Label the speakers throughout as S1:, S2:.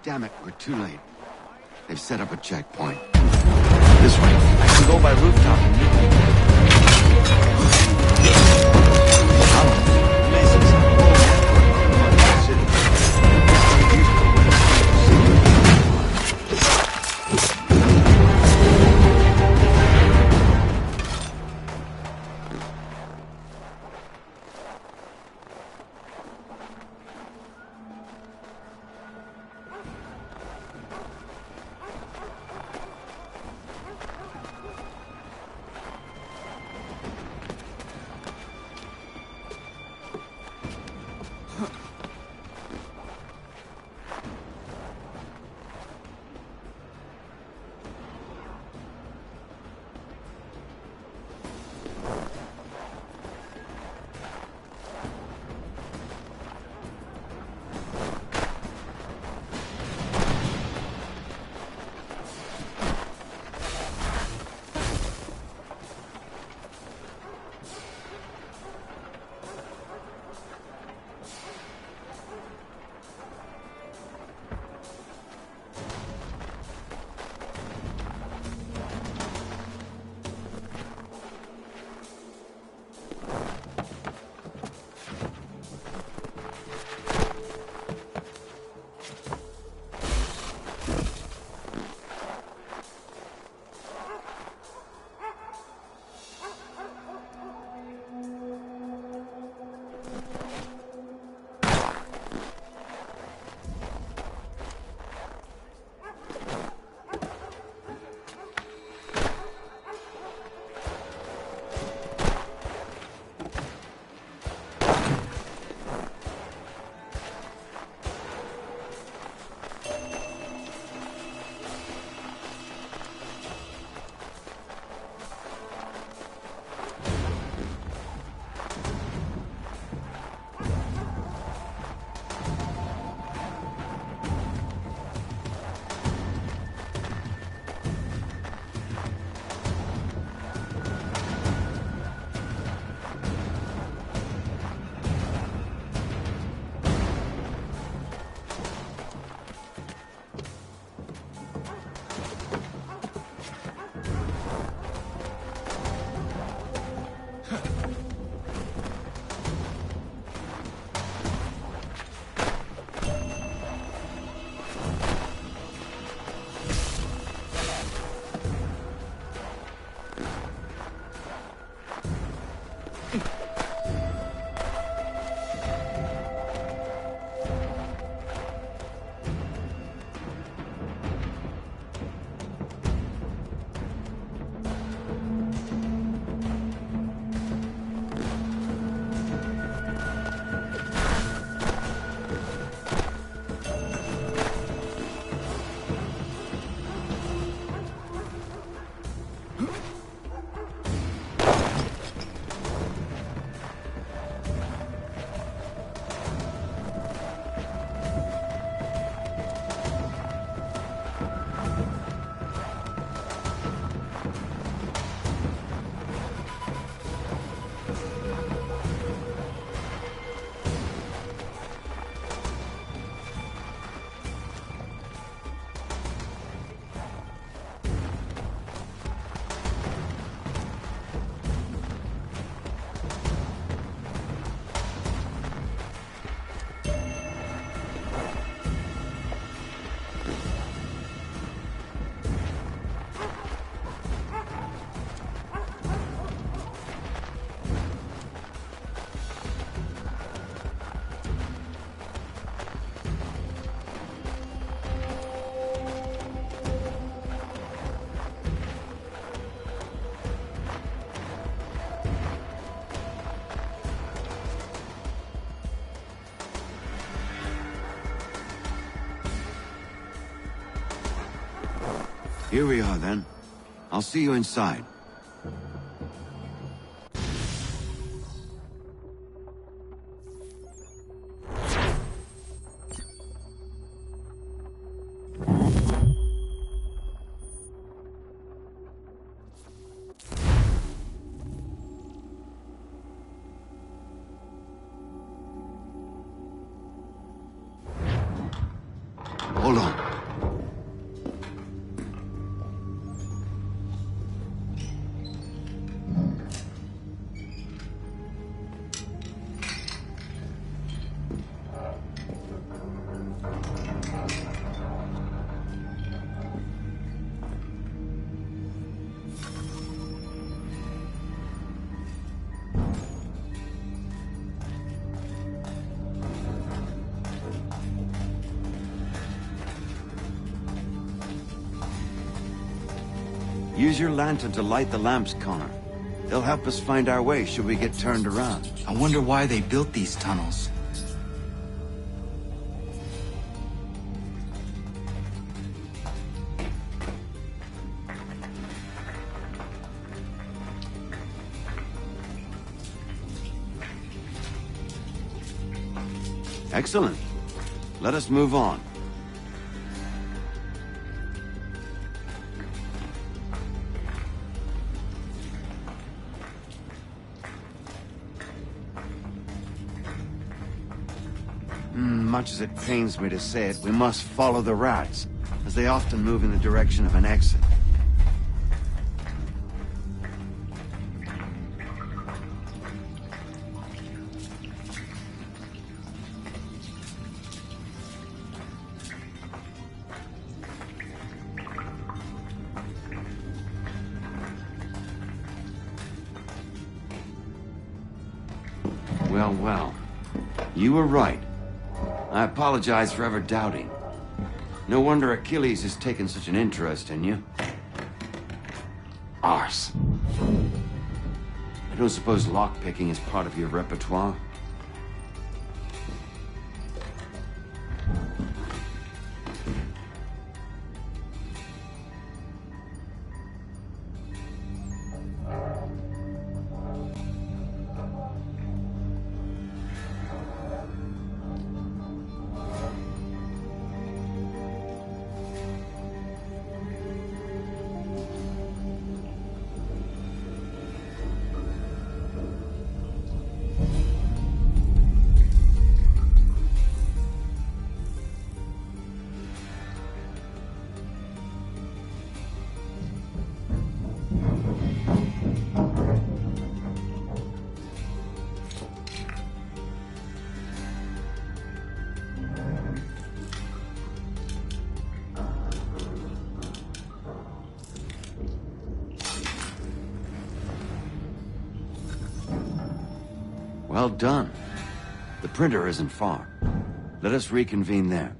S1: Damn it, we're too late. They've set up a checkpoint. This way.
S2: I can go by rooftop and meet you.
S1: Messes up the whole network of the city. Here we are, then. I'll see you inside. Hold on. Use your lantern to light the lamps, Connor. They'll help us find our way should we get turned around.
S3: I wonder why they built these tunnels.
S1: Excellent. Let us move on. Much as it pains me to say it, we must follow the rats, as they often move in the direction of an exit. Well, well. You were right. I apologize for ever doubting. No wonder Achilles has taken such an interest in you. Arse. I don't suppose lockpicking is part of your repertoire? Well done. The printer isn't far. Let us reconvene there.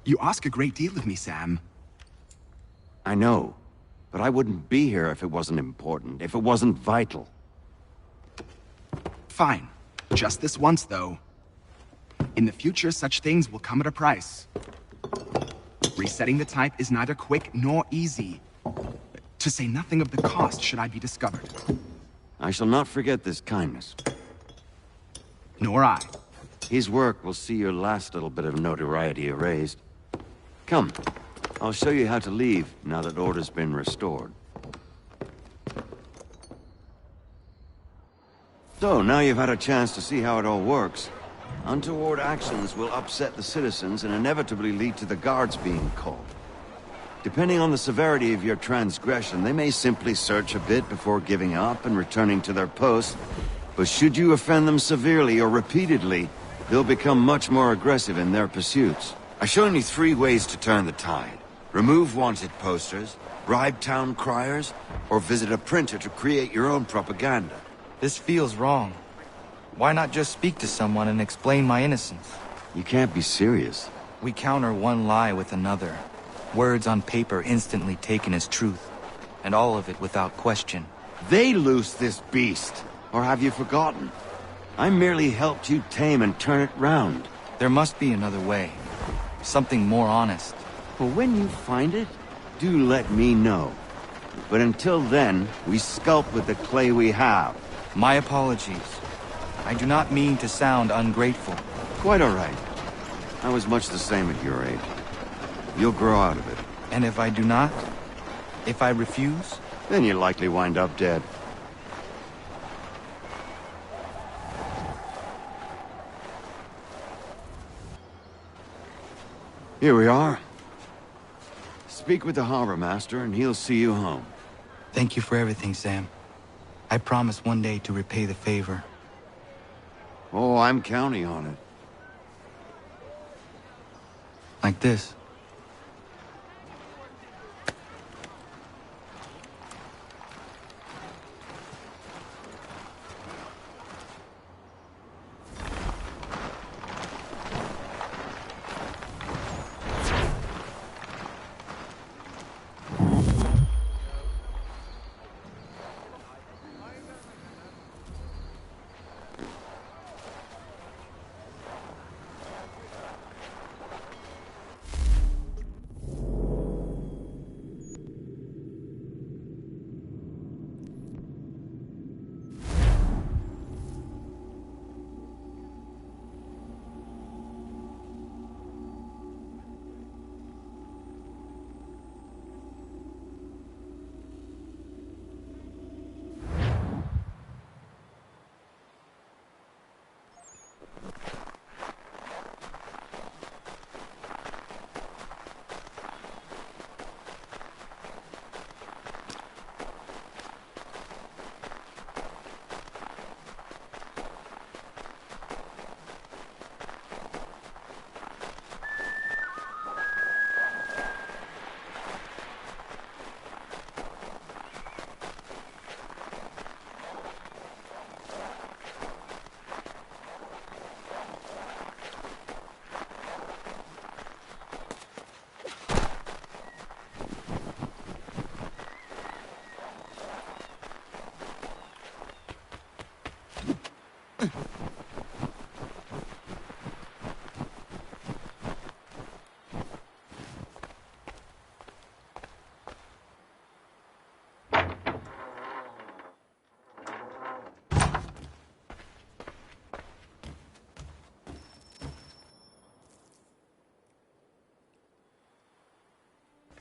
S4: You ask a great deal of me, Sam.
S1: I know, but I wouldn't be here if it wasn't important, if it wasn't vital.
S4: Fine. Just this once, though. In the future, such things will come at a price. Resetting the type is neither quick nor easy. To say nothing of the cost should I be discovered.
S1: I shall not forget this kindness.
S4: Nor I.
S1: His work will see your last little bit of notoriety erased. Come, I'll show you how to leave now that order's been restored. So, now you've had a chance to see how it all works. Untoward actions will upset the citizens and inevitably lead to the guards being called. Depending on the severity of your transgression, they may simply search a bit before giving up and returning to their posts. But should you offend them severely or repeatedly, they'll become much more aggressive in their pursuits. I've shown you 3 ways to turn the tide. Remove wanted posters, bribe town criers, or visit a printer to create your own propaganda.
S3: This feels wrong. Why not just speak to someone and explain my innocence?
S1: You can't be serious.
S3: We counter one lie with another. Words on paper instantly taken as truth. And all of it without question.
S1: They loose this beast. Or have you forgotten? I merely helped you tame and turn it round.
S3: There must be another way. Something more honest.
S1: Well, when you find it, do let me know. But until then, we sculpt with the clay we have.
S3: My apologies. I do not mean to sound ungrateful.
S1: Quite all right. I was much the same at your age. You'll grow out of it.
S3: And if I do not? If I refuse?
S1: Then you'll likely wind up dead. Here we are. Speak with the harbor master and he'll see you home.
S3: Thank you for everything, Sam. I promise one day to repay the favor.
S1: Oh, I'm counting on it.
S3: Like this.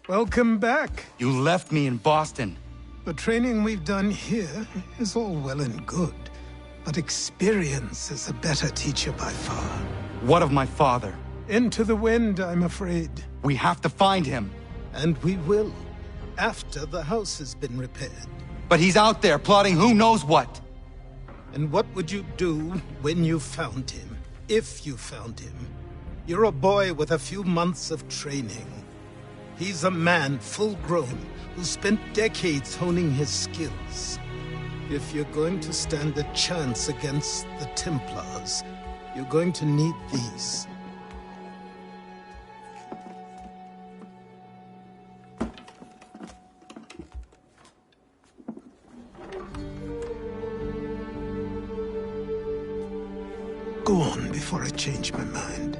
S5: Welcome back.
S3: You left me in Boston.
S5: The training we've done here is all well and good, but experience is a better teacher by far.
S3: What of my father?
S5: Into the wind, I'm afraid.
S3: We have to find him.
S5: And we will, after the house has been repaired.
S3: But he's out there plotting who knows what.
S5: And what would you do when you found him? If you found him? You're a boy with a few months of training. He's a man full grown who spent decades honing his skills. If you're going to stand a chance against the Templars, you're going to need these. Go on before I change my mind.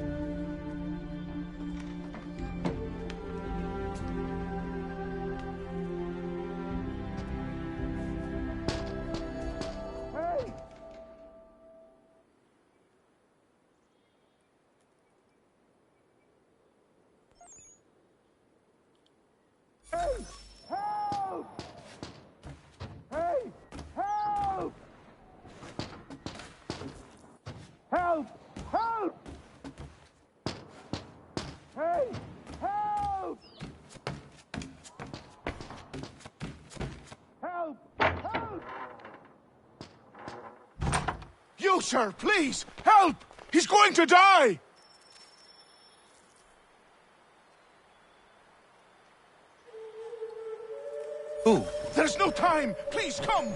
S6: sir, please! Help! He's going to die!
S3: Who?
S6: There's no time! Please, come!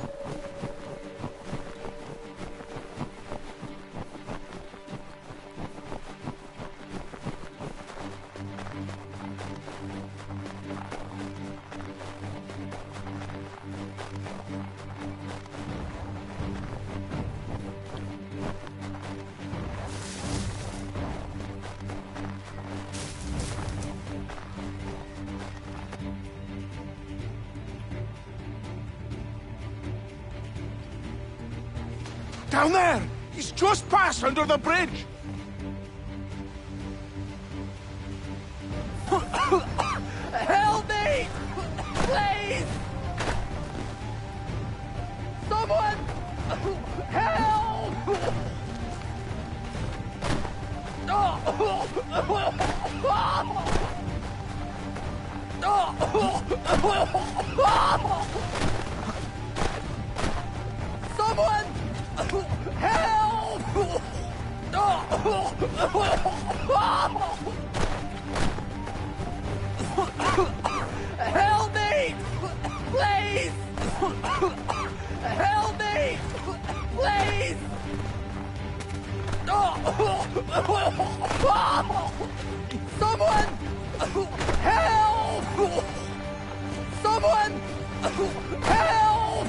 S6: Down there! He's just passed under the bridge!
S7: Help me! Please! Someone! Help! Someone! Help! Help me! Please! Help me! Please! Someone! Help! Someone! Help!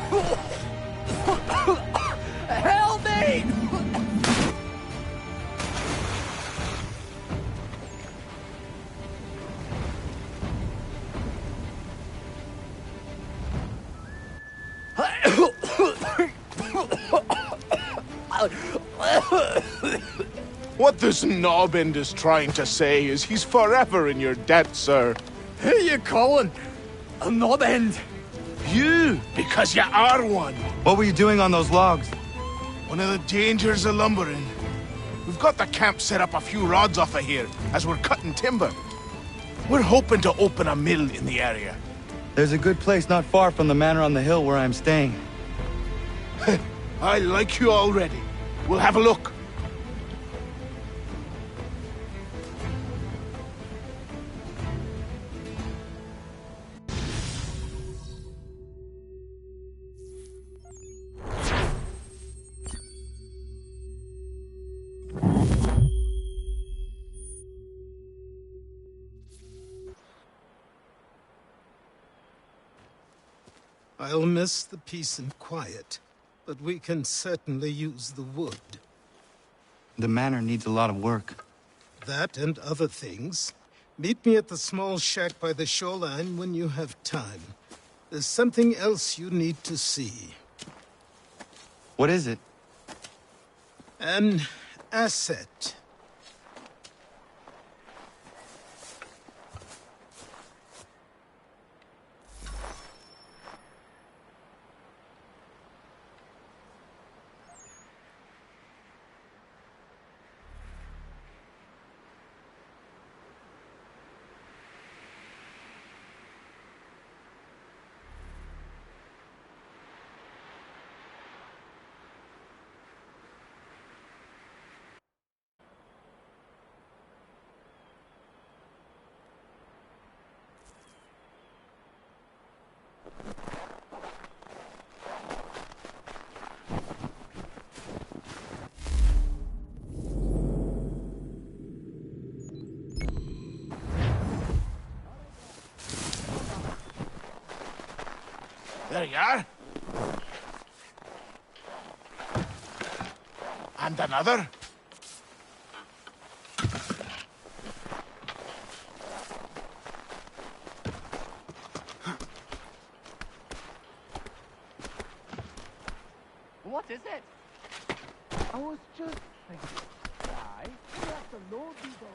S7: Help me!
S6: What this knobend is trying to say is he's forever in your debt, sir.
S7: Who you calling? A knob end?
S6: You! Because you are one!
S3: What were you doing on those logs?
S6: One of the dangers of lumbering. We've got the camp set up a few rods off of here, as we're cutting timber. We're hoping to open a mill in the area.
S3: There's a good place not far from the manor on the hill where I'm staying.
S6: I like you already. We'll have a look.
S5: I'll miss the peace and quiet, but we can certainly use the wood.
S3: The manor needs a lot of work.
S5: That and other things. Meet me at the small shack by the shoreline when you have time. There's something else you need to see.
S3: What is it?
S5: An asset.
S6: There you are. And another.
S7: What is it? I was just thinking. Why? We have to load these all.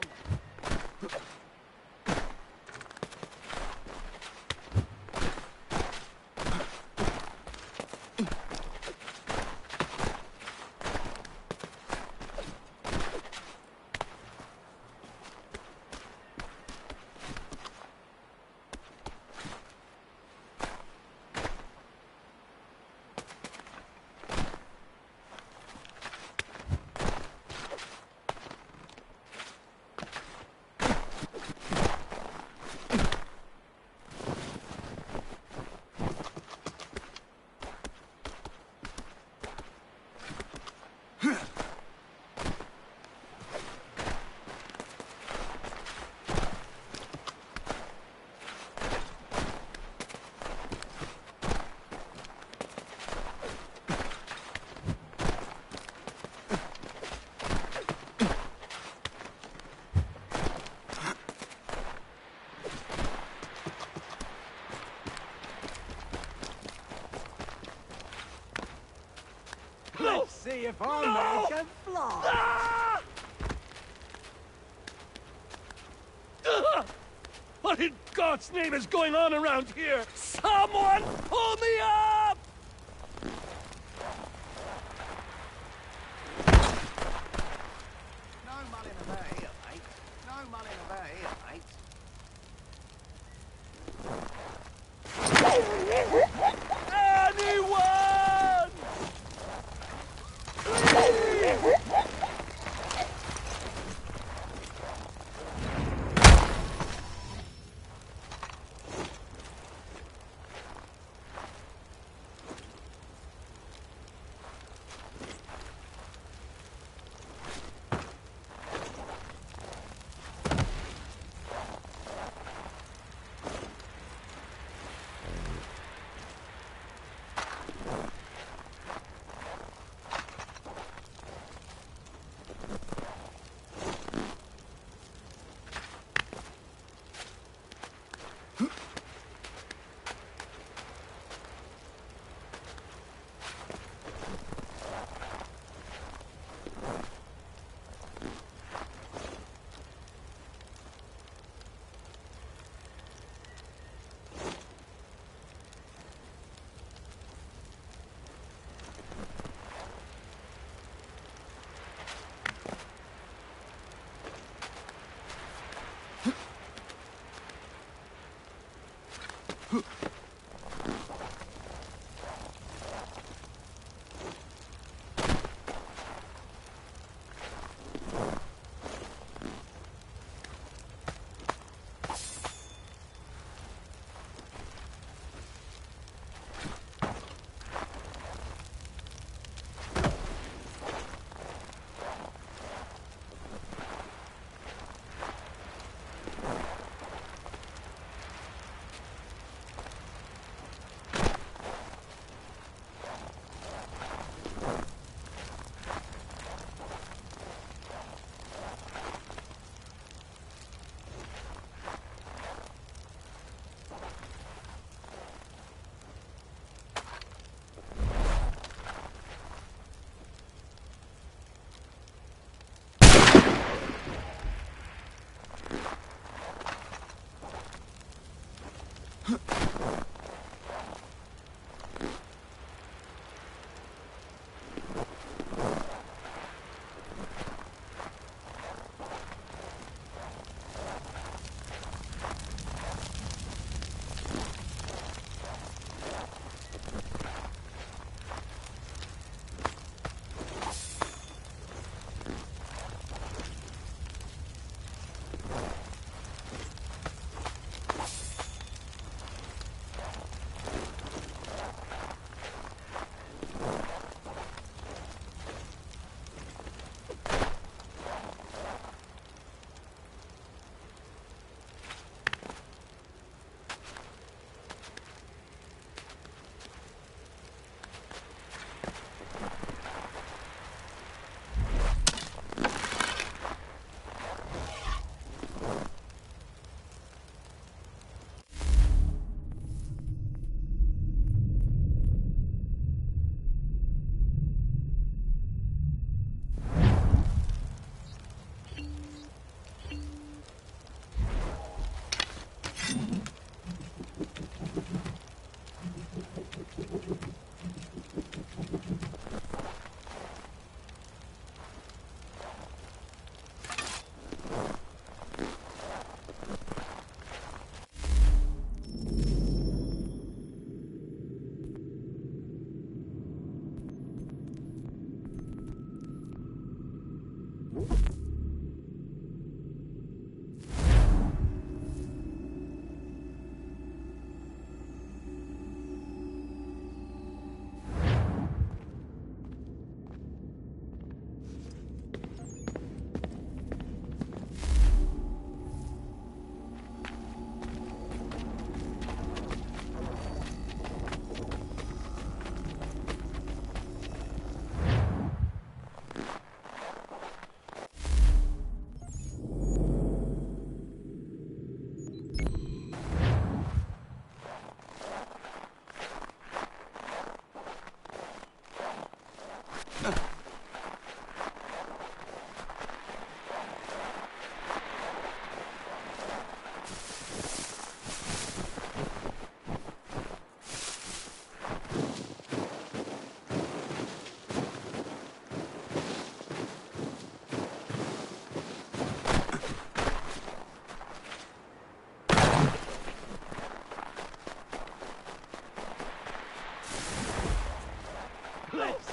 S7: see if our man can fly.
S8: What in God's name is going on around here? Someone pull me up!
S7: No mulling about here, mate. No mulling about here, mate.
S8: Anyone!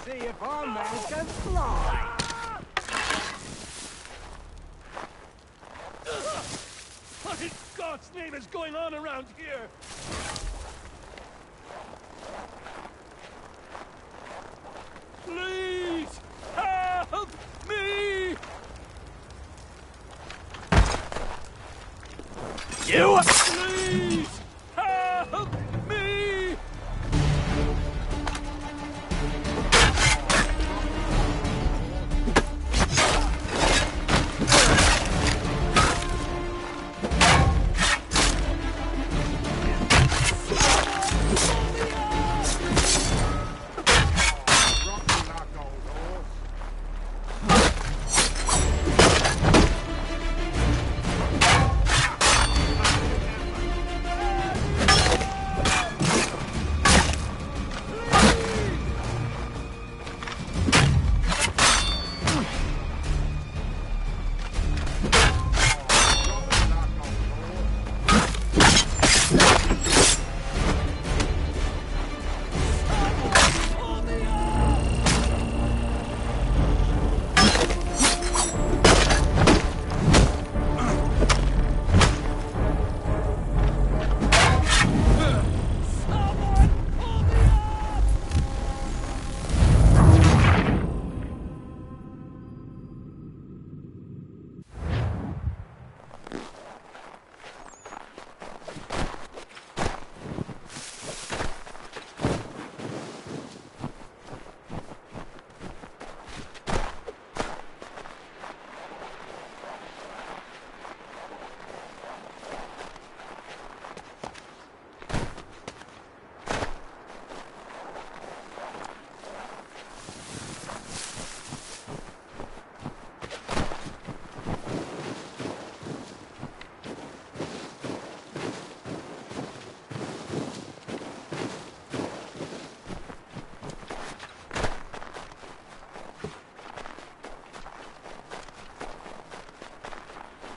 S7: see if our man can fly.
S8: What in God's name is going on around here? Please help me! You! Please help me!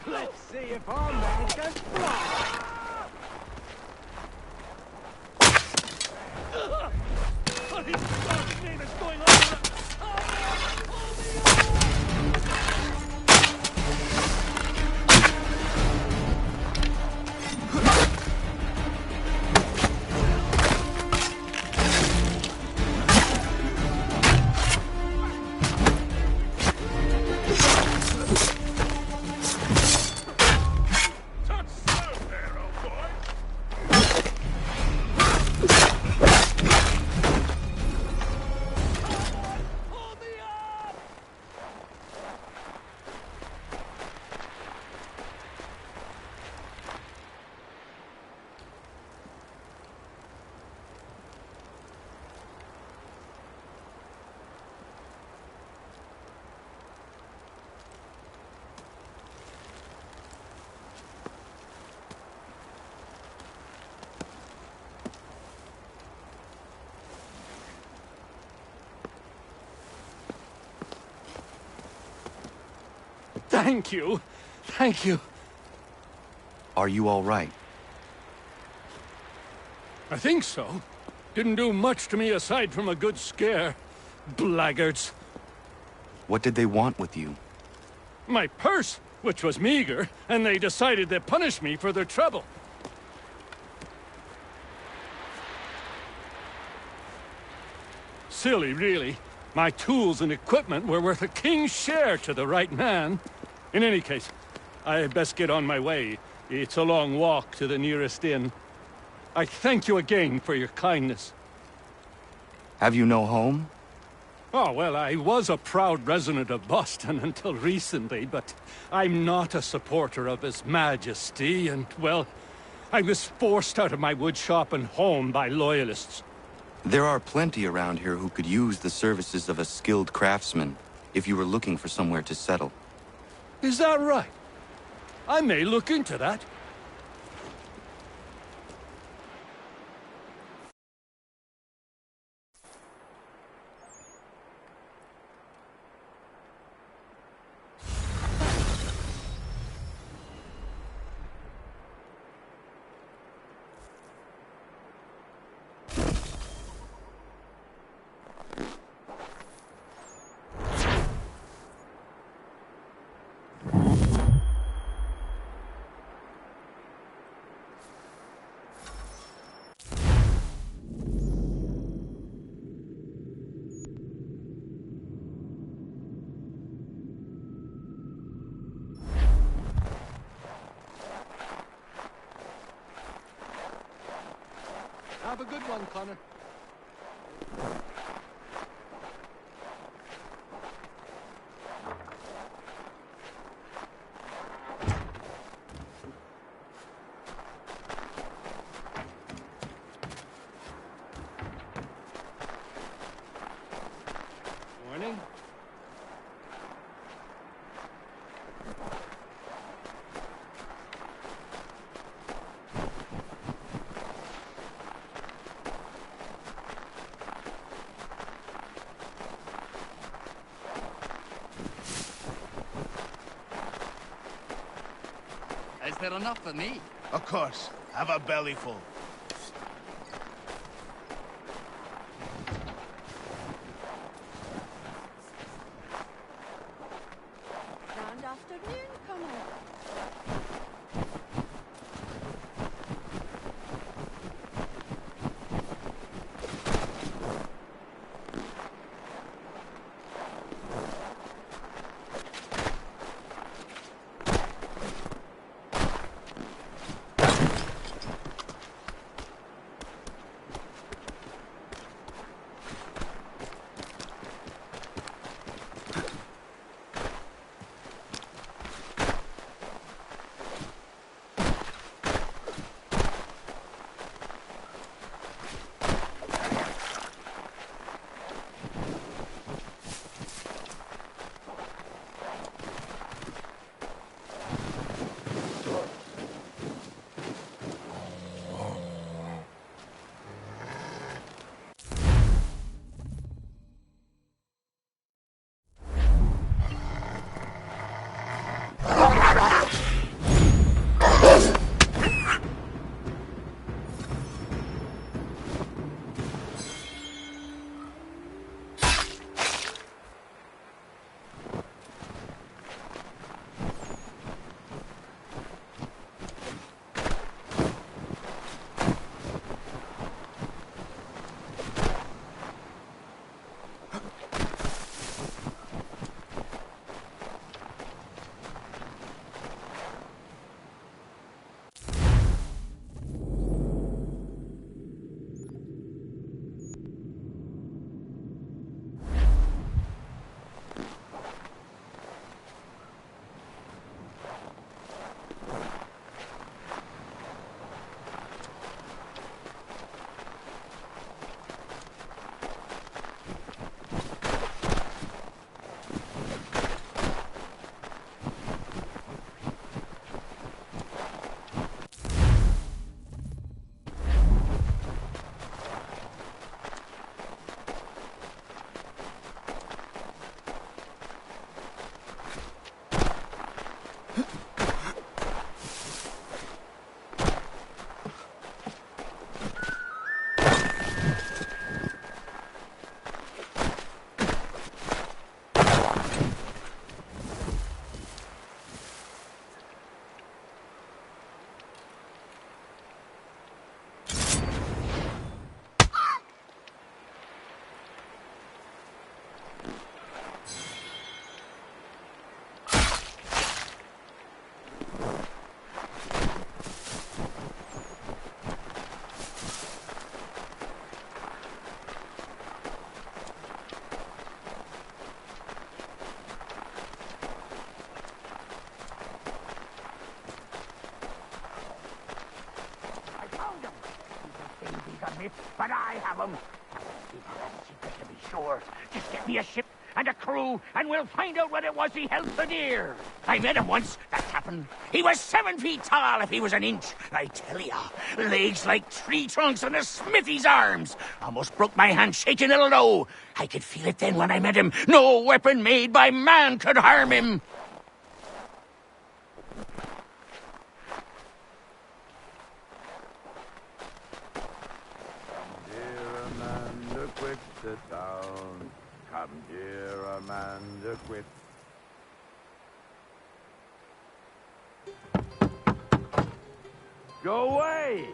S7: Let's see if our man can fly.
S8: What in God's name is going on around? Thank you. Thank you.
S3: Are you all right?
S8: I think so. Didn't do much to me aside from a good scare. Blackguards.
S3: What did they want with you?
S8: My purse, which was meager, and they decided to punish me for their trouble. Silly, really. My tools and equipment were worth a king's share to the right man. In any case, I had best get on my way. It's a long walk to the nearest inn. I thank you again for your kindness.
S3: Have you no home?
S8: Oh, well, I was a proud resident of Boston until recently, but I'm not a supporter of His Majesty, and, well, I was forced out of my woodshop and home by loyalists.
S3: There are plenty around here who could use the services of a skilled craftsman if you were looking for somewhere to settle.
S8: Is that right? I may look into that. a good one, Connor. Morning.
S9: Is there enough for me?
S6: Of course. Have a belly full.
S10: Grand afternoon, Connor.
S7: But I have them. Keep that secret to be sure. Just get me a ship and a crew, and we'll find out what it was he held so dear. I met him once, that captain. He was 7 feet tall if he was an inch. I tell ya, legs like tree trunks and a smithy's arms. Almost broke my hand shaking it'll know. I could feel it then when I met him. No weapon made by man could harm him.
S11: Quit the town. Come, dear Amanda, quit. Go away!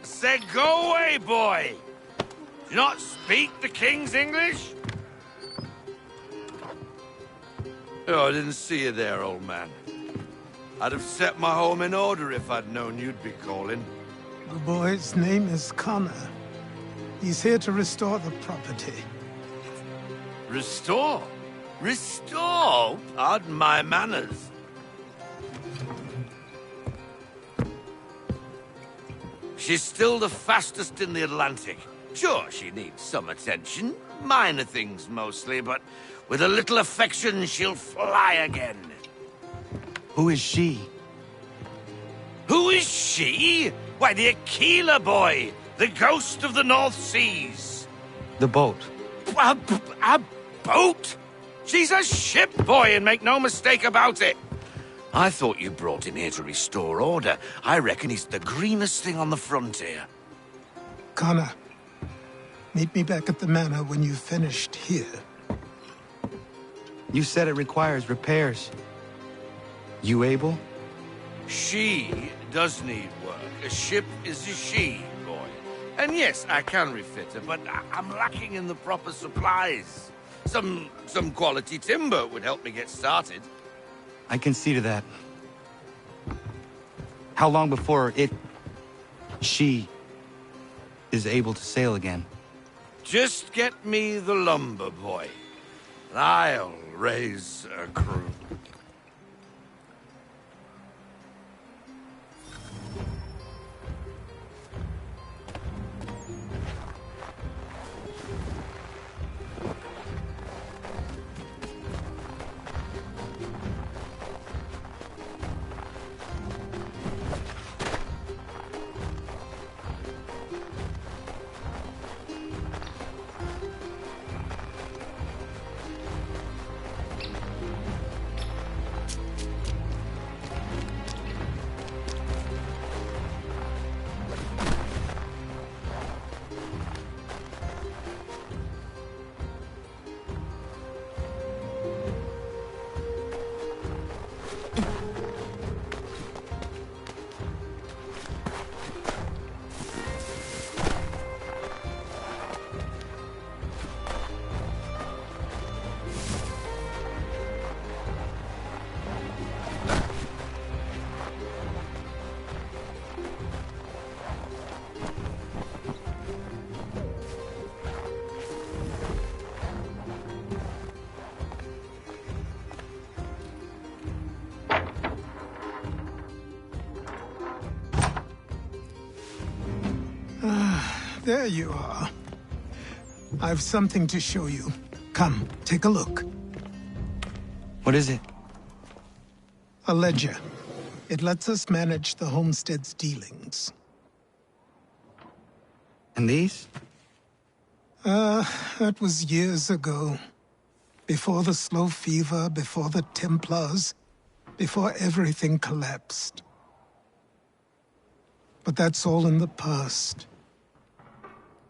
S2: Said go away, boy! Do you not speak the King's English? Oh, I didn't see you there, old man. I'd have set my home in order if I'd known you'd be calling.
S5: The boy's name is Connor. He's here to restore the property.
S2: Restore? Restore? Pardon my manners. She's still the fastest in the Atlantic. Sure, she needs some attention. Minor things mostly, but with a little affection, she'll fly again.
S3: Who is she?
S2: Who is she? Why, the Aquila boy, the ghost of the North Seas.
S3: The boat.
S2: A boat? She's a ship boy, and make no mistake about it. I thought you brought him here to restore order. I reckon he's the greenest thing on the frontier.
S5: Connor, meet me back at the manor when you've finished here.
S3: You said it requires repairs. You able?
S2: She does need work. A ship is a she, boy. And yes, I can refit her, but I'm lacking in the proper supplies. Some quality timber would help me get started.
S3: I can see to that. How long before she is able to sail again?
S2: Just get me the lumber, boy. And I'll raise a crew.
S5: There you are. I've something to show you. Come, take a look.
S3: What is it?
S5: A ledger. It lets us manage the homestead's dealings.
S3: And these?
S5: That was years ago. Before the slow fever, before the Templars, before everything collapsed. But that's all in the past.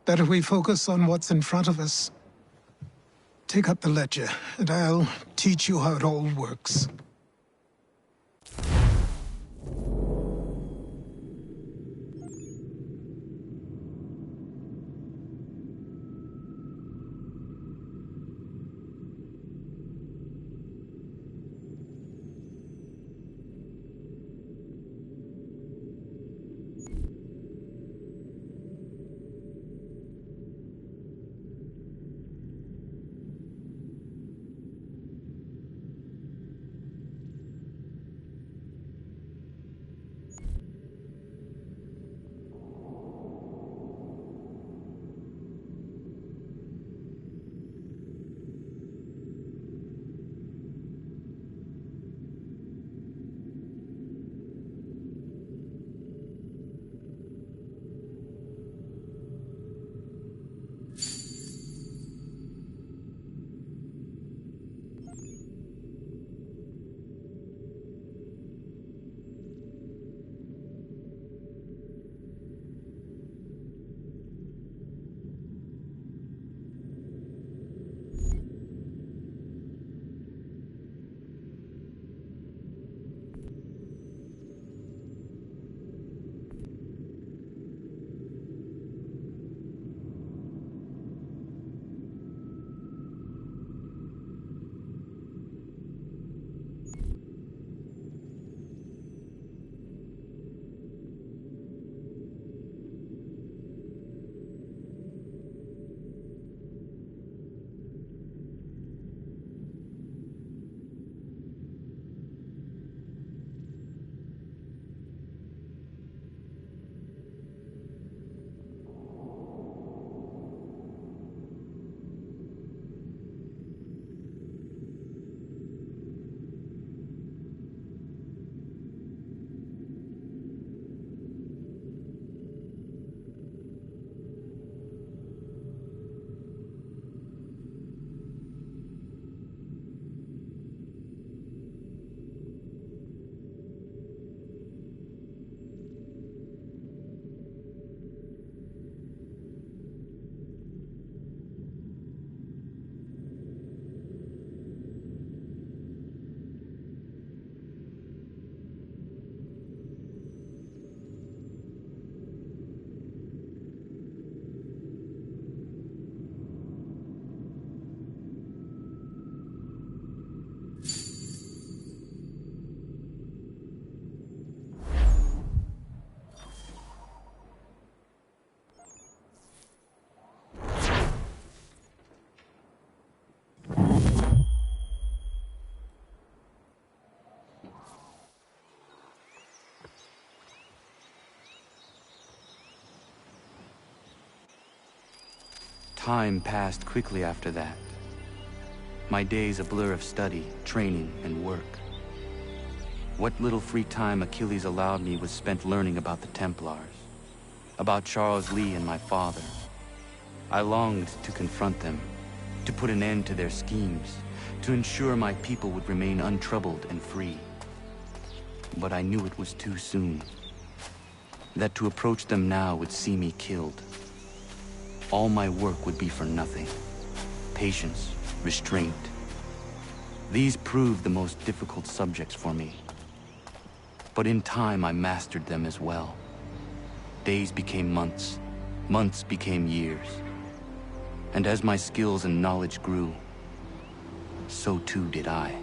S5: Better we focus on what's in front of us. Take up the ledger, and I'll teach you how it all works.
S3: Time passed quickly after that. My days a blur of study, training, and work. What little free time Achilles allowed me was spent learning about the Templars, about Charles Lee and my father. I longed to confront them, to put an end to their schemes, to ensure my people would remain untroubled and free. But I knew it was too soon, that to approach them now would see me killed. All my work would be for nothing. Patience, restraint. These proved the most difficult subjects for me. But in time I mastered them as well. Days became months, months became years. And as my skills and knowledge grew, so too did I.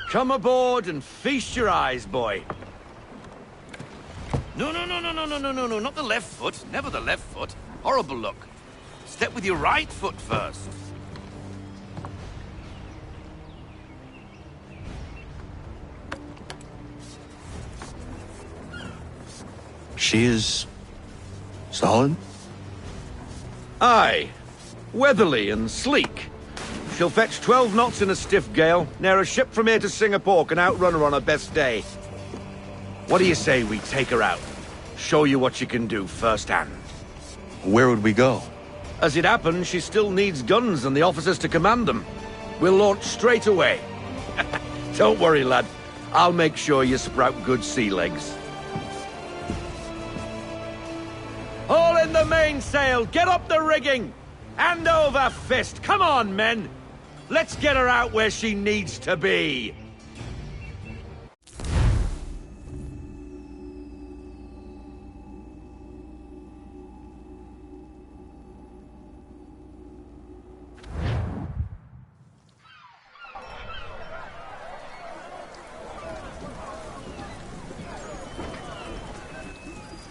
S2: Come aboard and feast your eyes, boy. No, not the left foot. Never the left foot. Horrible look. Step with your right foot first.
S12: She is solid?
S2: Aye. Weatherly and sleek. She'll fetch 12 knots in a stiff gale. Ne'er a ship from here to Singapore can outrun her on her best day. What do you say we take her out? Show you what she can do firsthand.
S12: Where would we go?
S2: As it happens, she still needs guns and the officers to command them. We'll launch straight away. Don't worry, lad. I'll make sure you sprout good sea legs. All in the mainsail! Get up the rigging! Hand over fist! Come on, men! Let's get her out where she needs to be!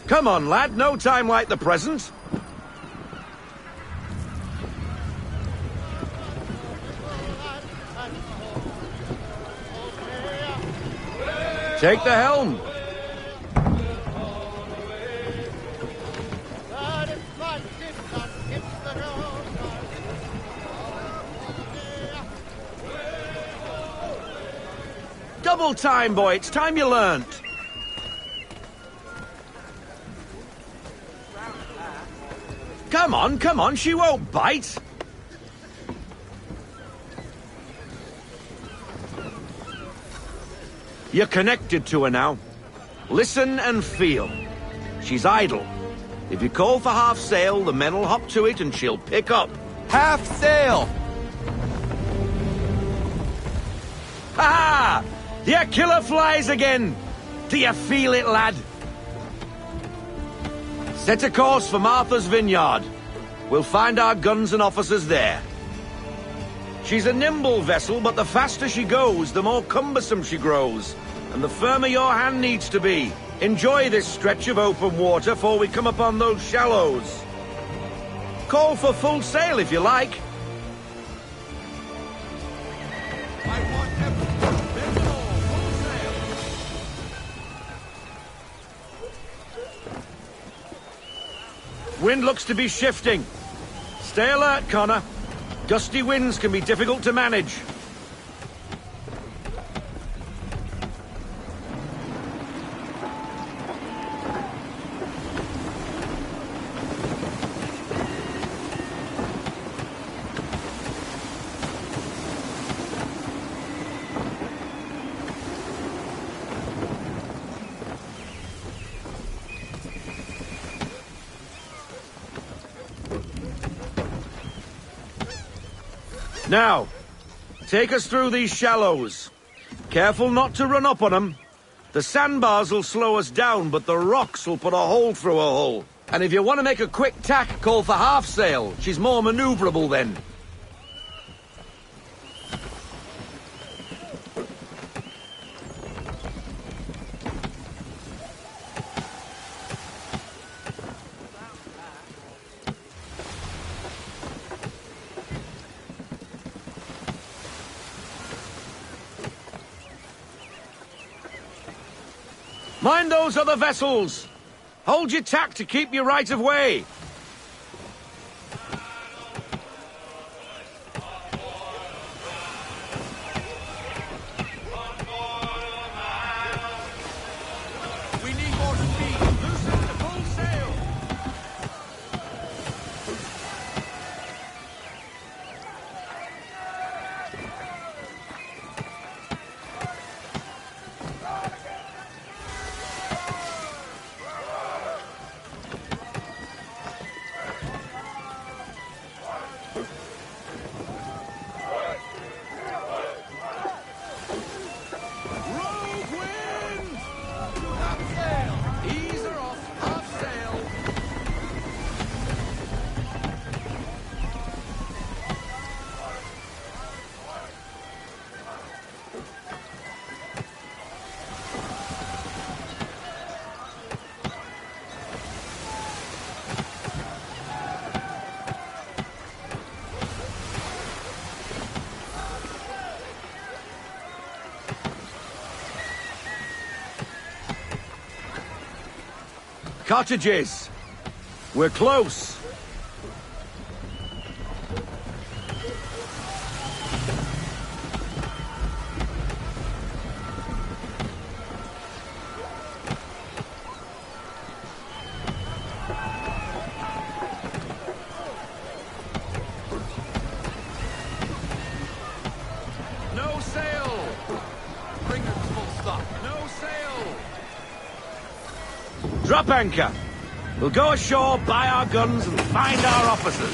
S2: Come on, lad. No time like the present. Take the helm. Double time, boy. It's time you learnt. Come on, she won't bite. You're connected to her now. Listen and feel. She's idle. If you call for half sail, the men will hop to it and she'll pick up.
S12: Half sail!
S2: Ha ha! Your killer flies again! Do you feel it, lad? Set a course for Martha's Vineyard. We'll find our guns and officers there. She's a nimble vessel, but the faster she goes, the more cumbersome she grows, and the firmer your hand needs to be. Enjoy this stretch of open water before we come upon those shallows. Call for full sail if you like. Wind looks to be shifting. Stay alert, Connor. Gusty winds can be difficult to manage. Now, take us through these shallows. Careful not to run up on them. The sandbars will slow us down, but the rocks will put a hole through a hull. And if you want to make a quick tack, call for half sail. She's more maneuverable then. Mind those other vessels! Hold your tack to keep your right of way! We need more speed! Loosen the full sail! Cottages! We're close! Drop anchor. We'll go ashore, buy our guns, and find our officers.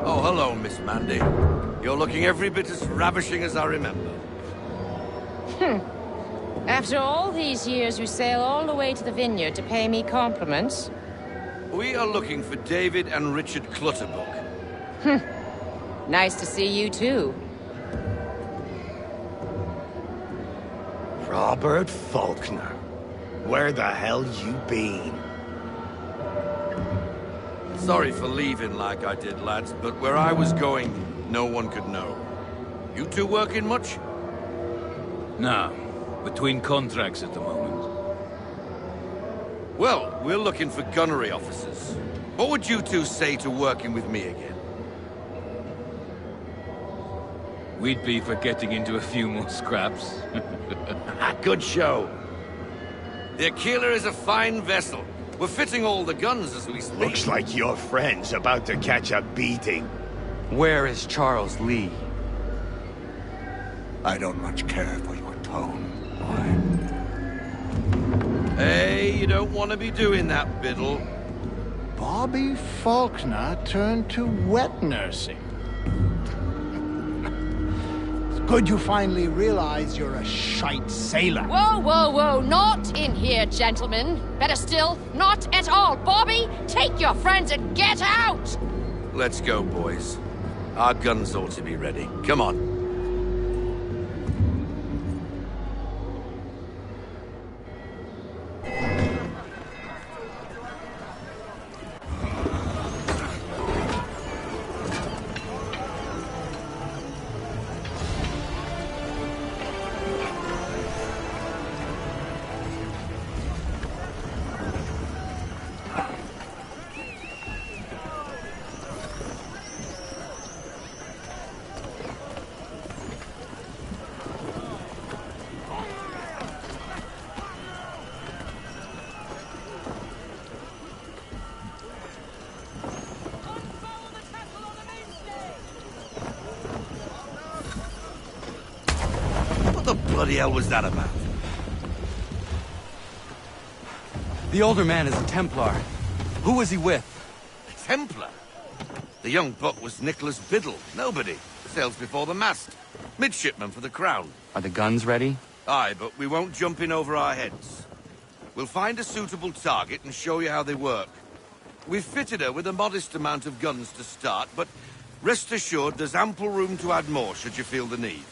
S2: Oh, hello, Miss Mandy. You're looking every bit as ravishing as I remember.
S13: After all these years, you sail all the way to the vineyard to pay me compliments?
S2: We are looking for David and Richard Clutterbuck.
S13: Nice to see you, too.
S14: Robert Faulkner. Where the hell you been?
S2: Sorry for leaving like I did, lads, but where I was going, no one could know. You two working much?
S15: No. Between contracts at the moment.
S2: Well, we're looking for gunnery officers. What would you two say to working with me again?
S15: We'd be for getting into a few more scraps.
S2: Good show. The Aquila is a fine vessel. We're fitting all the guns as we speak.
S14: Looks like your friend's about to catch a beating.
S3: Where is Charles Lee?
S14: I don't much care for your tone.
S2: Hey, you don't want to be doing that, Biddle.
S16: Bobby Faulkner turned to wet nursing. It's good you finally realize you're a shite sailor.
S10: Whoa, whoa, whoa, not in here, gentlemen. Better still, not at all. Bobby, take your friends and get out!
S2: Let's go, boys. Our guns ought to be ready. Come on. What the bloody hell was that about?
S3: The older man is a Templar. Who was he with?
S2: A Templar? The young buck was Nicholas Biddle. Nobody. Sails before the mast. Midshipman for the Crown.
S3: Are the guns ready?
S2: Aye, but we won't jump in over our heads. We'll find a suitable target and show you how they work. We've fitted her with a modest amount of guns to start, but rest assured there's ample room to add more should you feel the need.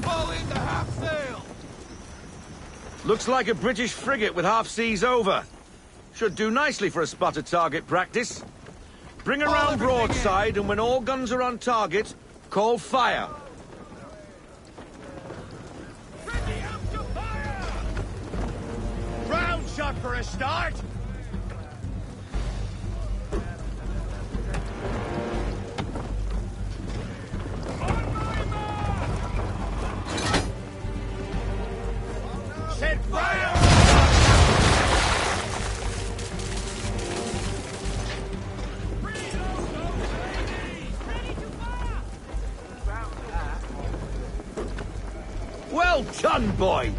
S2: Fall into half sail! Looks like a British frigate with half seas over. Should do nicely for a spotted target practice. Bring around broadside, and when all guns are on target, call fire.
S14: Round shot for a start! Set fire!
S2: Well done, boy!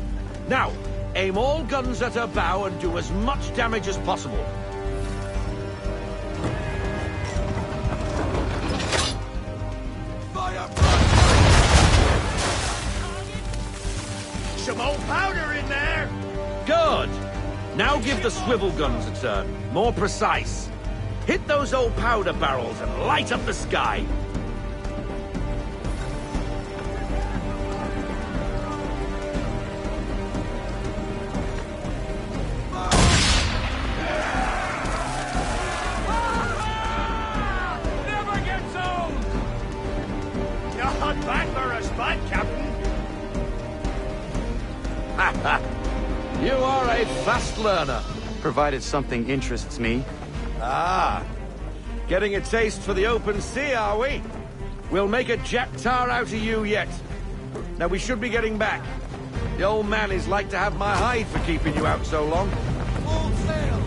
S2: Now, aim all guns at her bow and do as much damage as possible. Fire!
S14: Some old powder in there!
S2: Good! Now give the swivel guns a turn. More precise. Hit those old powder barrels and light up the sky. You are a fast learner.
S3: Provided something interests me.
S2: Ah, getting a taste for the open sea, are we? We'll make a jack tar out of you yet. Now we should be getting back. The old man is like to have my hide for keeping you out so long. Full sail!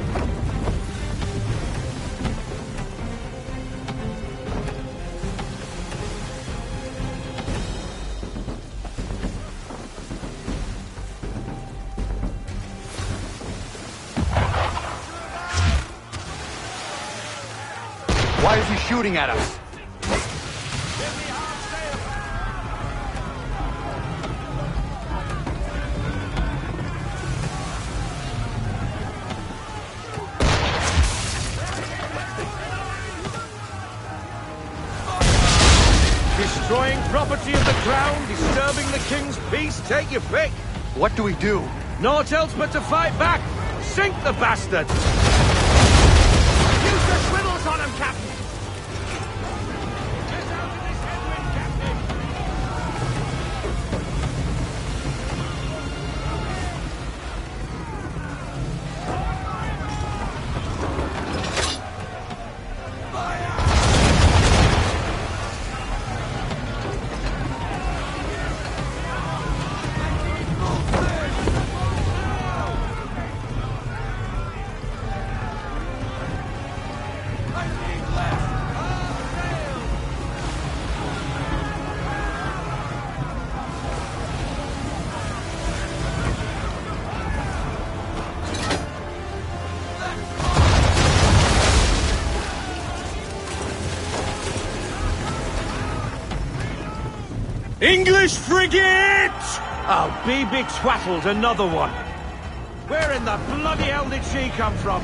S12: Why is he shooting at us?
S2: Destroying property of the crown, disturbing the king's peace, take your pick.
S12: What do we do?
S2: Naught else but to fight back. Sink the bastard! Use the swivels on him, Captain! English frigate! Oh, BB Twattle's another one. Where in the bloody hell did she come from?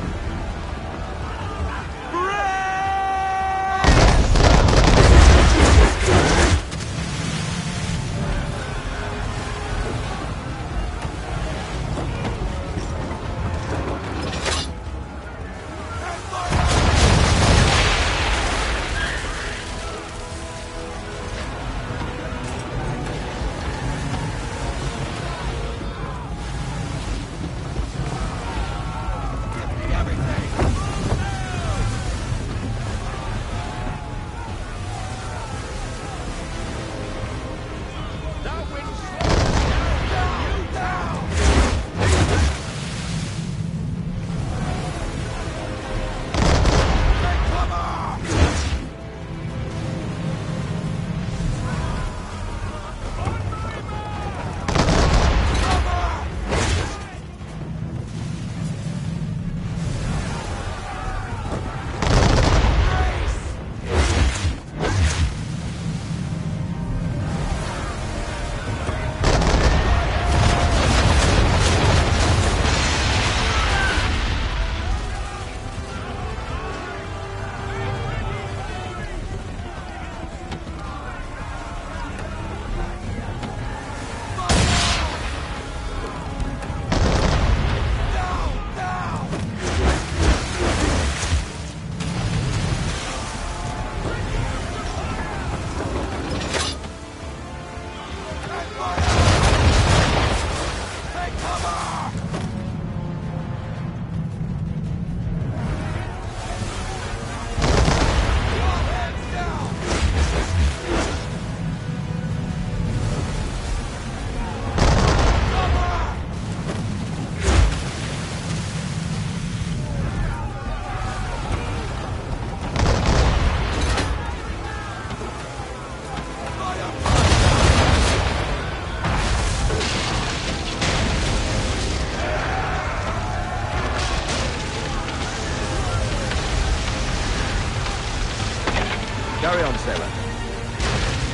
S2: Carry on, sailor.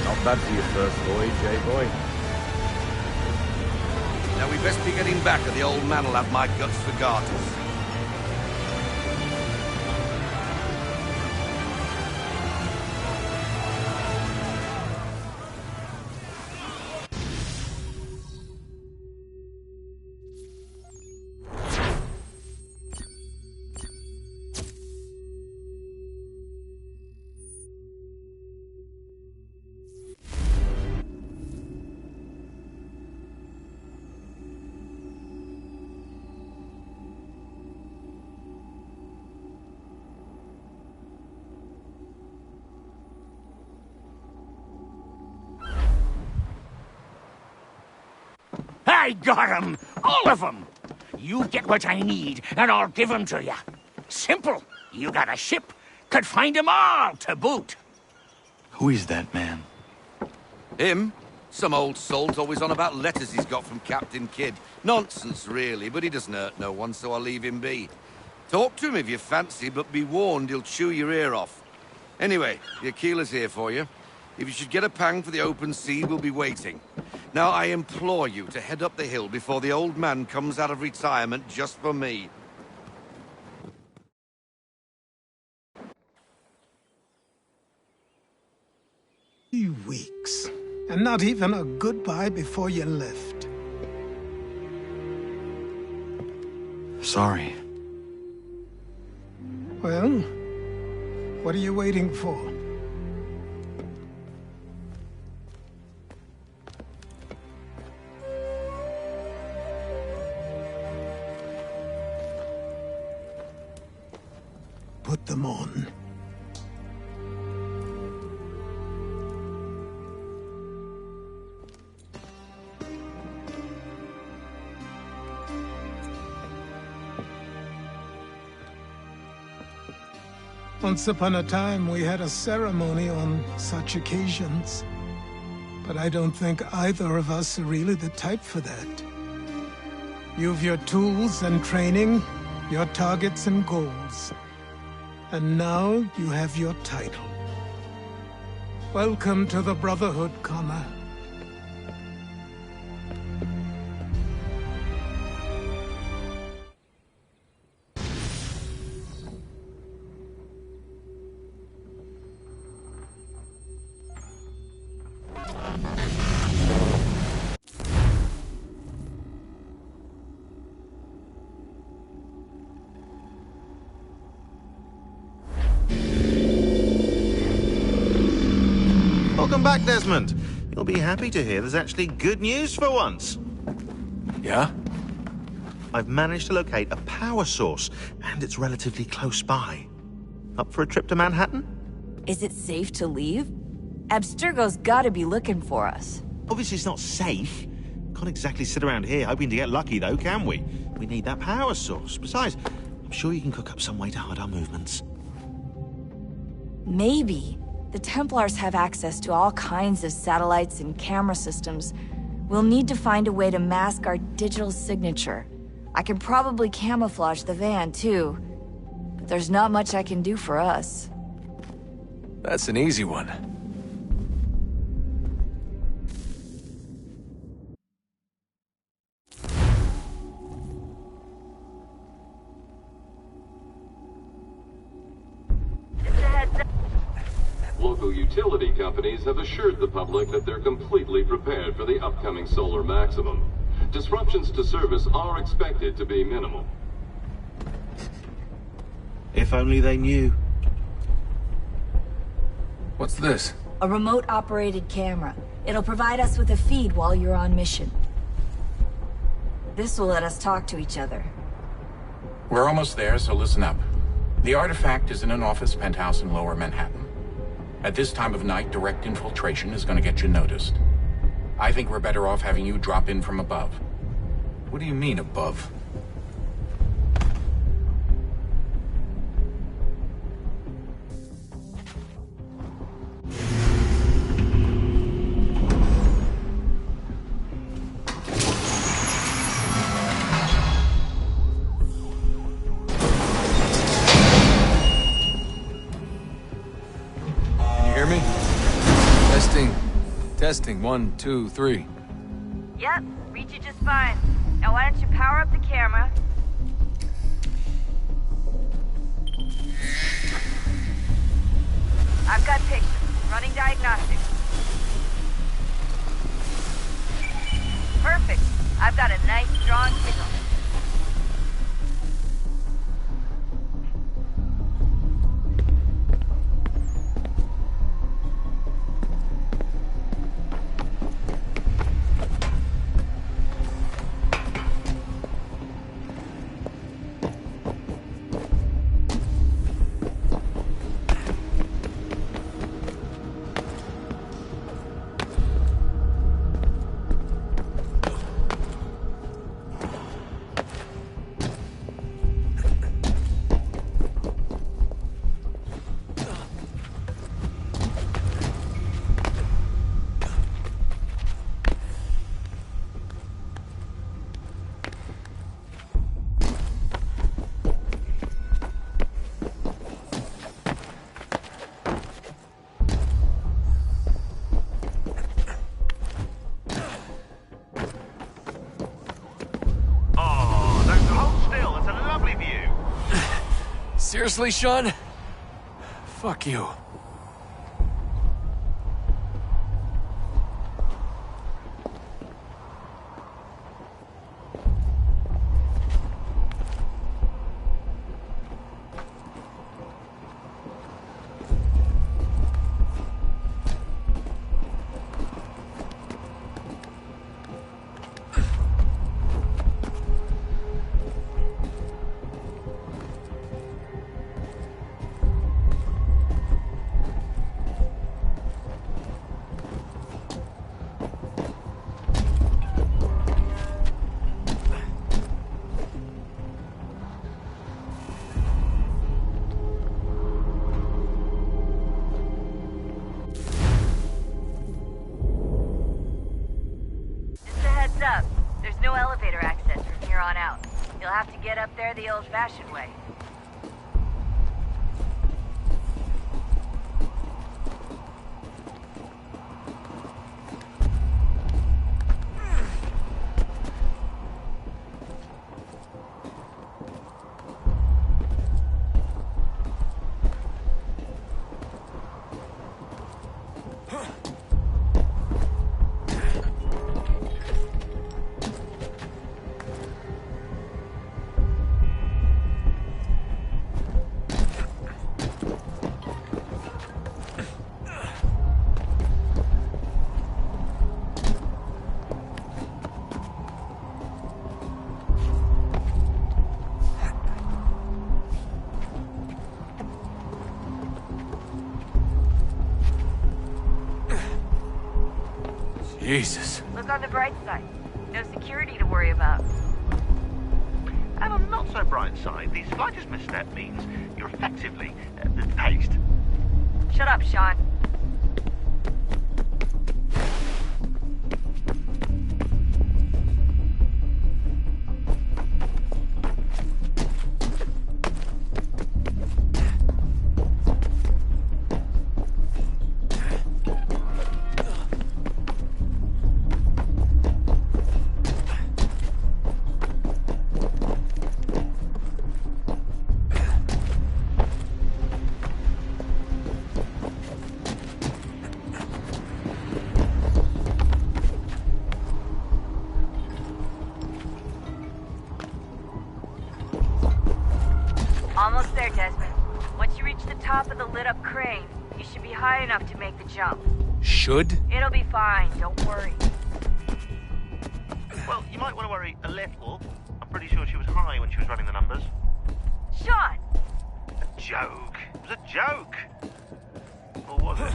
S2: Not bad for your first voyage, eh, boy? Now we best be getting back, or the old man will have my guts for garters.
S7: I got 'em! All of 'em! You get what I need, and I'll give 'em to you. Simple. You got a ship, could find 'em all to boot.
S3: Who is that man?
S2: Him? Some old salt always on about letters he's got from Captain Kidd. Nonsense, really, but he doesn't hurt no one, so I'll leave him be. Talk to him if you fancy, but be warned he'll chew your ear off. Anyway, the Aquila's here for you. If you should get a pang for the open sea, we'll be waiting. Now, I implore you to head up the hill before the old man comes out of retirement just for me.
S5: 3 weeks, and not even a goodbye before you left.
S3: Sorry.
S5: Well, what are you waiting for? Put them on. Once upon a time, we had a ceremony on such occasions. But I don't think either of us are really the type for that. You've your tools and training, your targets and goals. And now you have your title. Welcome to the Brotherhood, Connor.
S17: Welcome back, Desmond. You'll be happy to hear there's actually good news for once.
S12: Yeah?
S17: I've managed to locate a power source, and it's relatively close by. Up for a trip to Manhattan?
S18: Is it safe to leave? Abstergo's gotta be looking for us.
S17: Obviously it's not safe. Can't exactly sit around here hoping to get lucky, though, can we? We need that power source. Besides, I'm sure you can cook up some way to hide our movements.
S18: Maybe. The Templars have access to all kinds of satellites and camera systems. We'll need to find a way to mask our digital signature. I can probably camouflage the van, too. But there's not much I can do for us.
S12: That's an easy one.
S19: Local utility companies have assured the public that they're completely prepared for the upcoming solar maximum. Disruptions to service are expected to be minimal.
S17: If only they knew.
S12: What's this?
S18: A remote-operated camera. It'll provide us with a feed while you're on mission. This will let us talk to each other.
S20: We're almost there, so listen up. The artifact is in an office penthouse in Lower Manhattan. At this time of night, direct infiltration is going to get you noticed. I think we're better off having you drop in from above.
S12: What do you mean, above? Testing, 1, 2, 3.
S18: Yep, read you just fine. Now why don't you power up the camera? I've got pictures. Running diagnostics. Perfect. I've got a nice, strong signal.
S12: Seriously, Sean? Fuck you.
S18: Up. There's no elevator access from here on out. You'll have to get up there the old-fashioned way.
S12: Jesus.
S18: Look on the bright side. No security to worry about.
S17: And on the not so bright side, the slightest misstep means you're effectively paced.
S18: Shut up, Sean. Almost there, Desmond. Once you reach the top of the lit-up crane, you should be high enough to make the jump.
S12: Should?
S18: It'll be fine, don't worry.
S17: Well, you might want to worry a little. I'm pretty sure she was high when she was running the numbers.
S18: Sean!
S17: A joke. It was a joke. Or was it?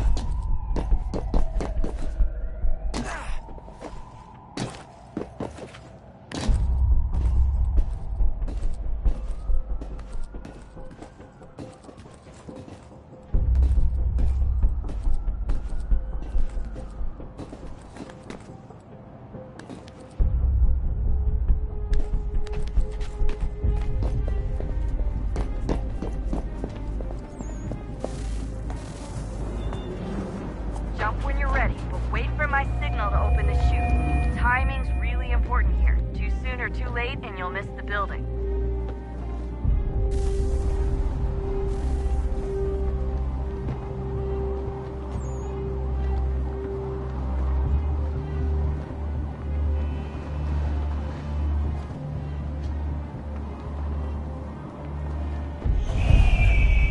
S18: Jump when you're ready, but wait for my signal to open the chute. Timing's really important here. Too soon or too late, and you'll miss the building.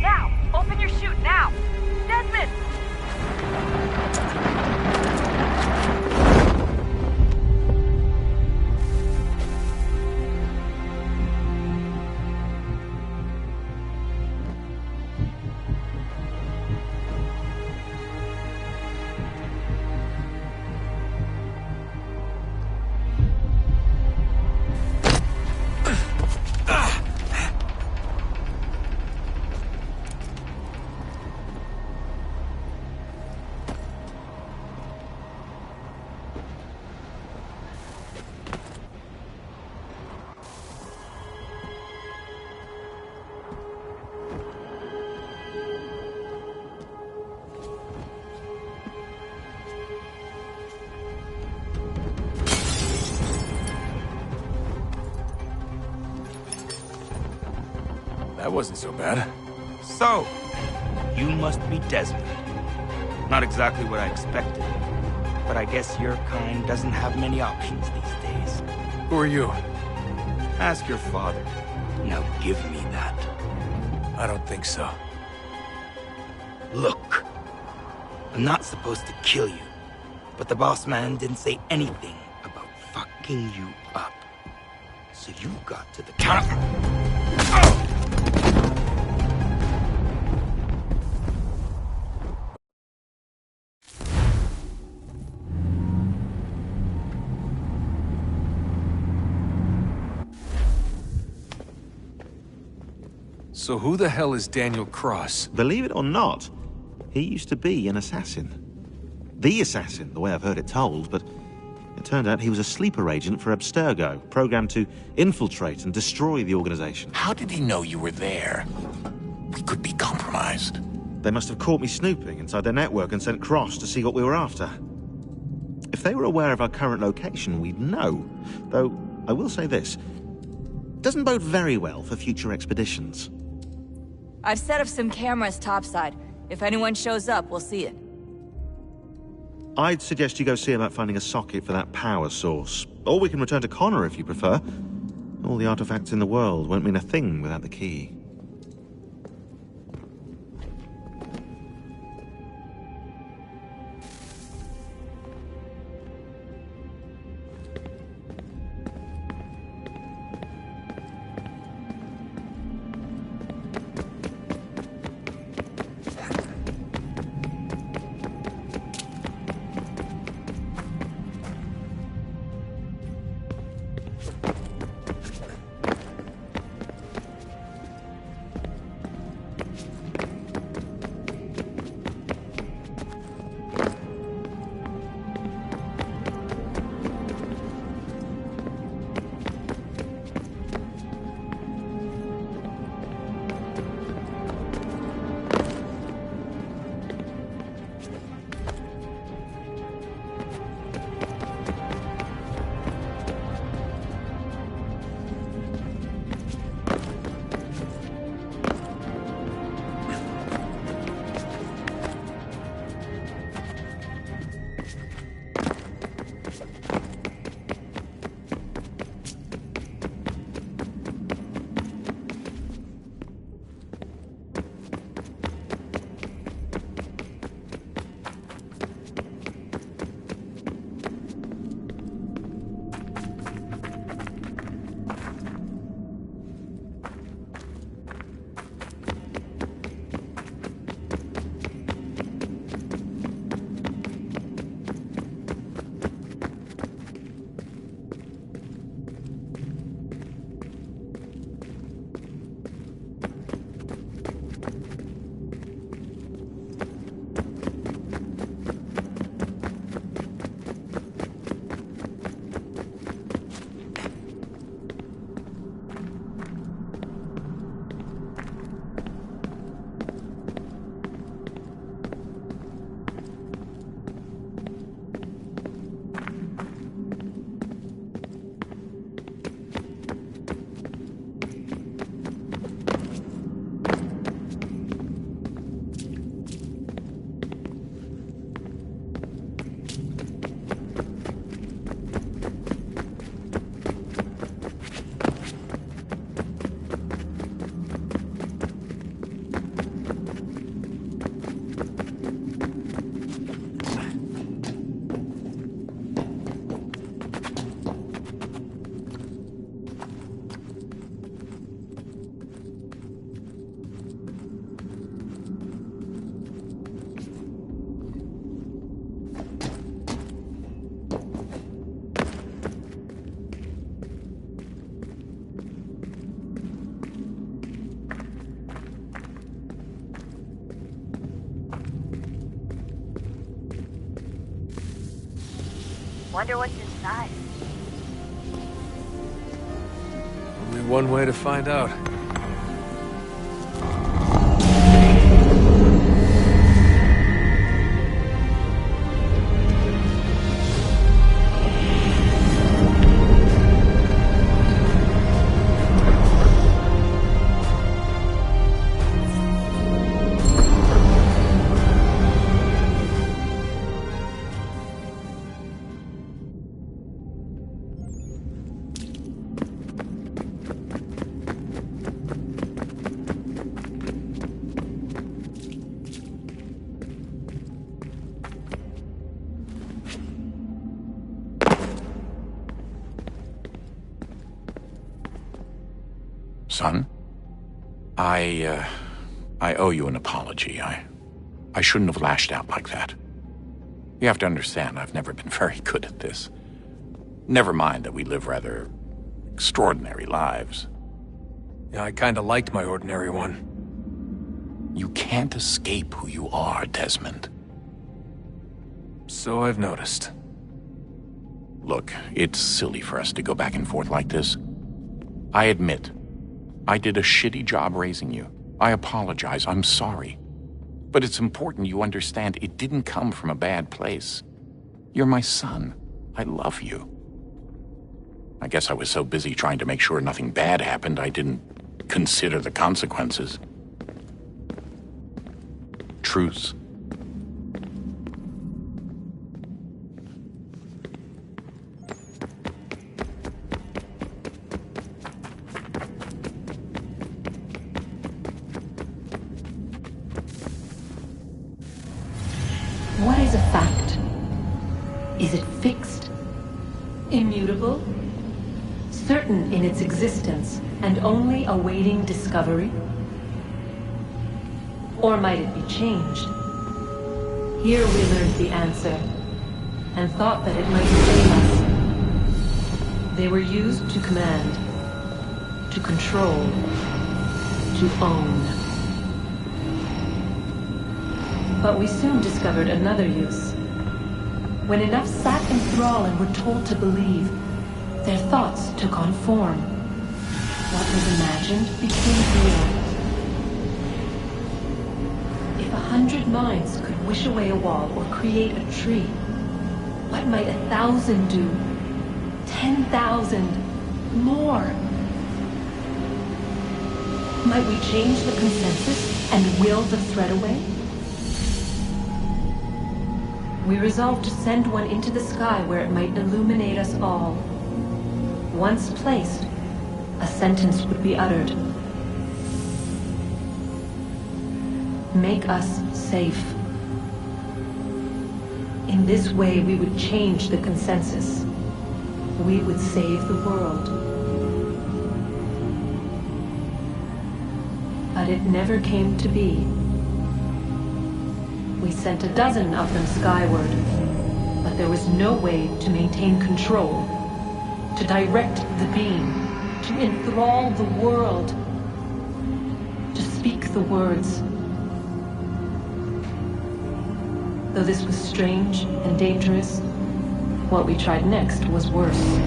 S18: Now! Open your chute, now! Desmond!
S12: That wasn't so bad.
S4: So, you must be Desmond. Not exactly what I expected, but I guess your kind doesn't have many options these days.
S12: Who are you?
S4: Ask your father. Now give me that.
S12: I don't think so.
S4: Look, I'm not supposed to kill you, but the boss man didn't say anything about fucking you up. So you got to the counter.
S12: So who the hell is Daniel Cross?
S17: Believe it or not, he used to be an assassin. The assassin, the way I've heard it told, but it turned out he was a sleeper agent for Abstergo, programmed to infiltrate and destroy the organization.
S20: How did he know you were there? We could be compromised.
S17: They must have caught me snooping inside their network and sent Cross to see what we were after. If they were aware of our current location, we'd know. Though, I will say this. Doesn't bode very well for future expeditions.
S18: I've set up some cameras topside. If anyone shows up, we'll see it.
S17: I'd suggest you go see about finding a socket for that power source. Or we can return to Connor if you prefer. All the artifacts in the world won't mean a thing without the key.
S18: Wonder what's inside.
S12: Only one way to find out.
S20: Son, I owe you an apology. I shouldn't have lashed out like that. You have to understand, I've never been very good at this. Never mind that we live rather extraordinary lives.
S12: Yeah, I kinda liked my ordinary one.
S20: You can't escape who you are, Desmond.
S12: So I've noticed.
S20: Look, it's silly for us to go back and forth like this. I admit, I did a shitty job raising you. I apologize, I'm sorry. But it's important you understand it didn't come from a bad place. You're my son. I love you. I guess I was so busy trying to make sure nothing bad happened, I didn't consider the consequences. Truce.
S21: What is a fact? Is it fixed? Immutable? Certain in its existence and only awaiting discovery? Or might it be changed? Here we learned the answer, and thought that it might save us. They were used to command, to control, to own. But we soon discovered another use. When enough sat in thrall and were told to believe, their thoughts took on form. What was imagined became real. If 100 minds could wish away a wall or create a tree, what might 1,000 do? 10,000? More? Might we change the consensus and will the thread away? We resolved to send one into the sky where it might illuminate us all. Once placed, a sentence would be uttered. Make us safe. In this way, we would change the consensus. We would save the world. But it never came to be. We sent a dozen of them skyward, but there was no way to maintain control, to direct the beam, to enthrall the world, to speak the words. Though this was strange and dangerous, what we tried next was worse.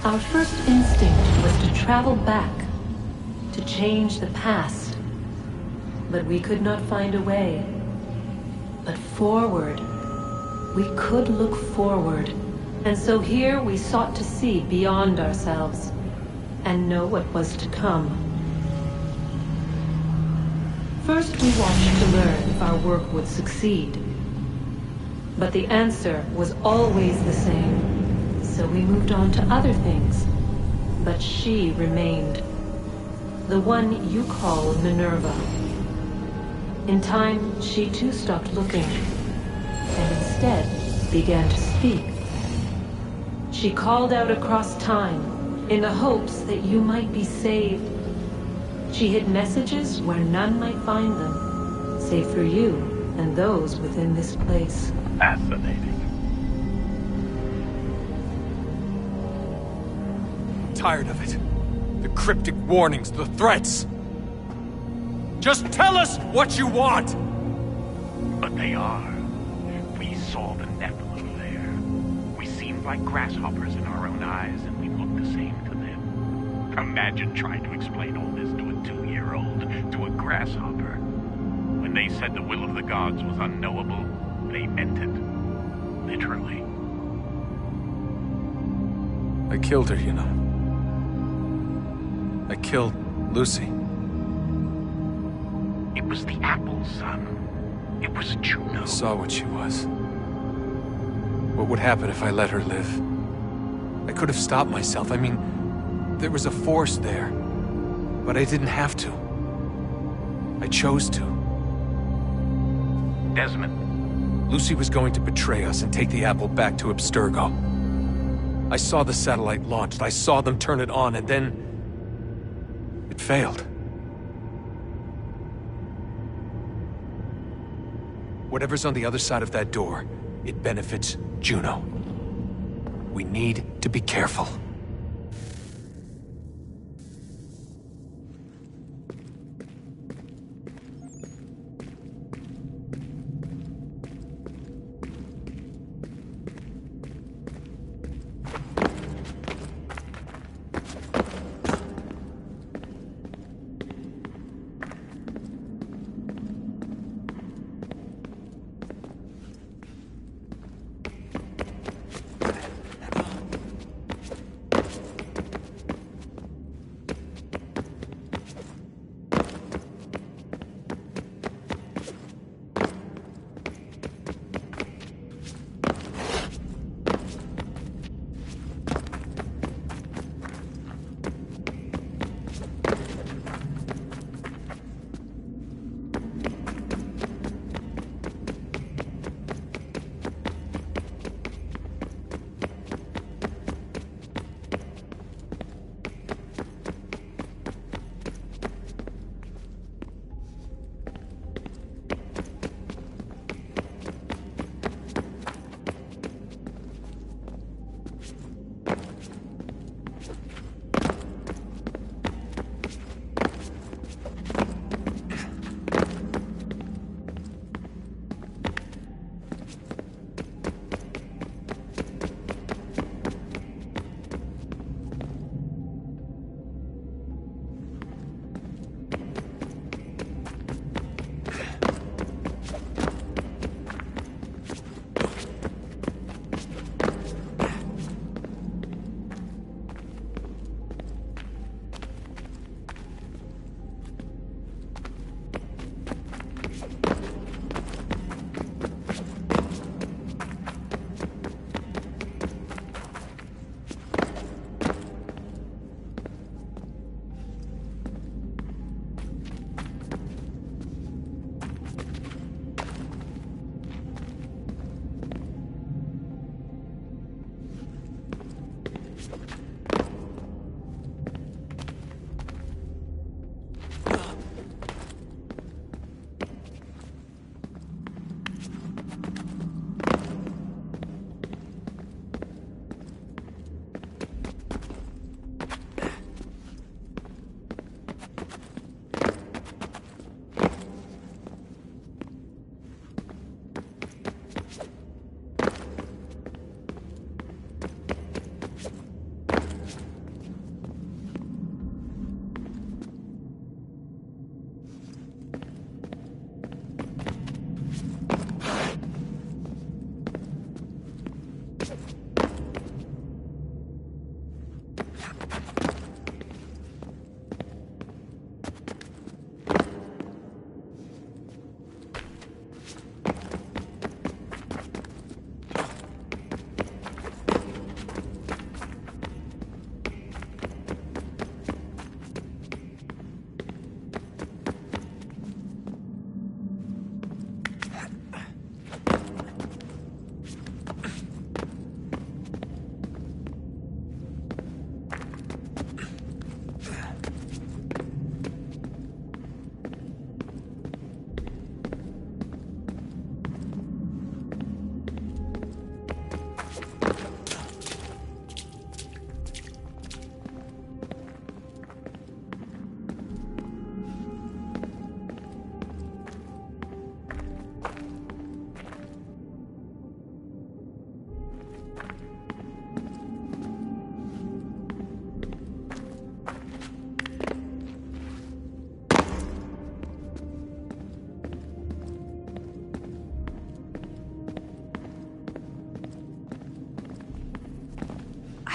S21: Our first instinct was to travel back, to change the past. But we could not find a way. But forward, we could look forward. And so here we sought to see beyond ourselves, and know what was to come. First we watched to learn if our work would succeed. But the answer was always the same. So we moved on to other things, but she remained. The one you call Minerva. In time, she too stopped looking, and instead began to speak. She called out across time, in the hopes that you might be saved. She hid messages where none might find them, save for you and those within this place.
S11: Fascinating.
S12: Tired of it. The cryptic warnings, the threats. Just tell us what you want!
S7: But they are. We saw the Nephilim there. We seemed like grasshoppers in our own eyes, and we looked the same to them. Imagine trying to explain all this to a 2-year-old, to a grasshopper. When they said the will of the gods was unknowable, they meant it. Literally.
S12: I killed her, you know. I killed Lucy.
S7: It was the apple, son. It was Juno.
S12: I saw what she was. What would happen if I let her live? I could have stopped myself. I mean, there was a force there. But I didn't have to. I chose to.
S7: Desmond.
S12: Lucy was going to betray us and take the apple back to Abstergo. I saw the satellite launched. I saw them turn it on, and then... it failed. Whatever's on the other side of that door, it benefits Juno. We need to be careful.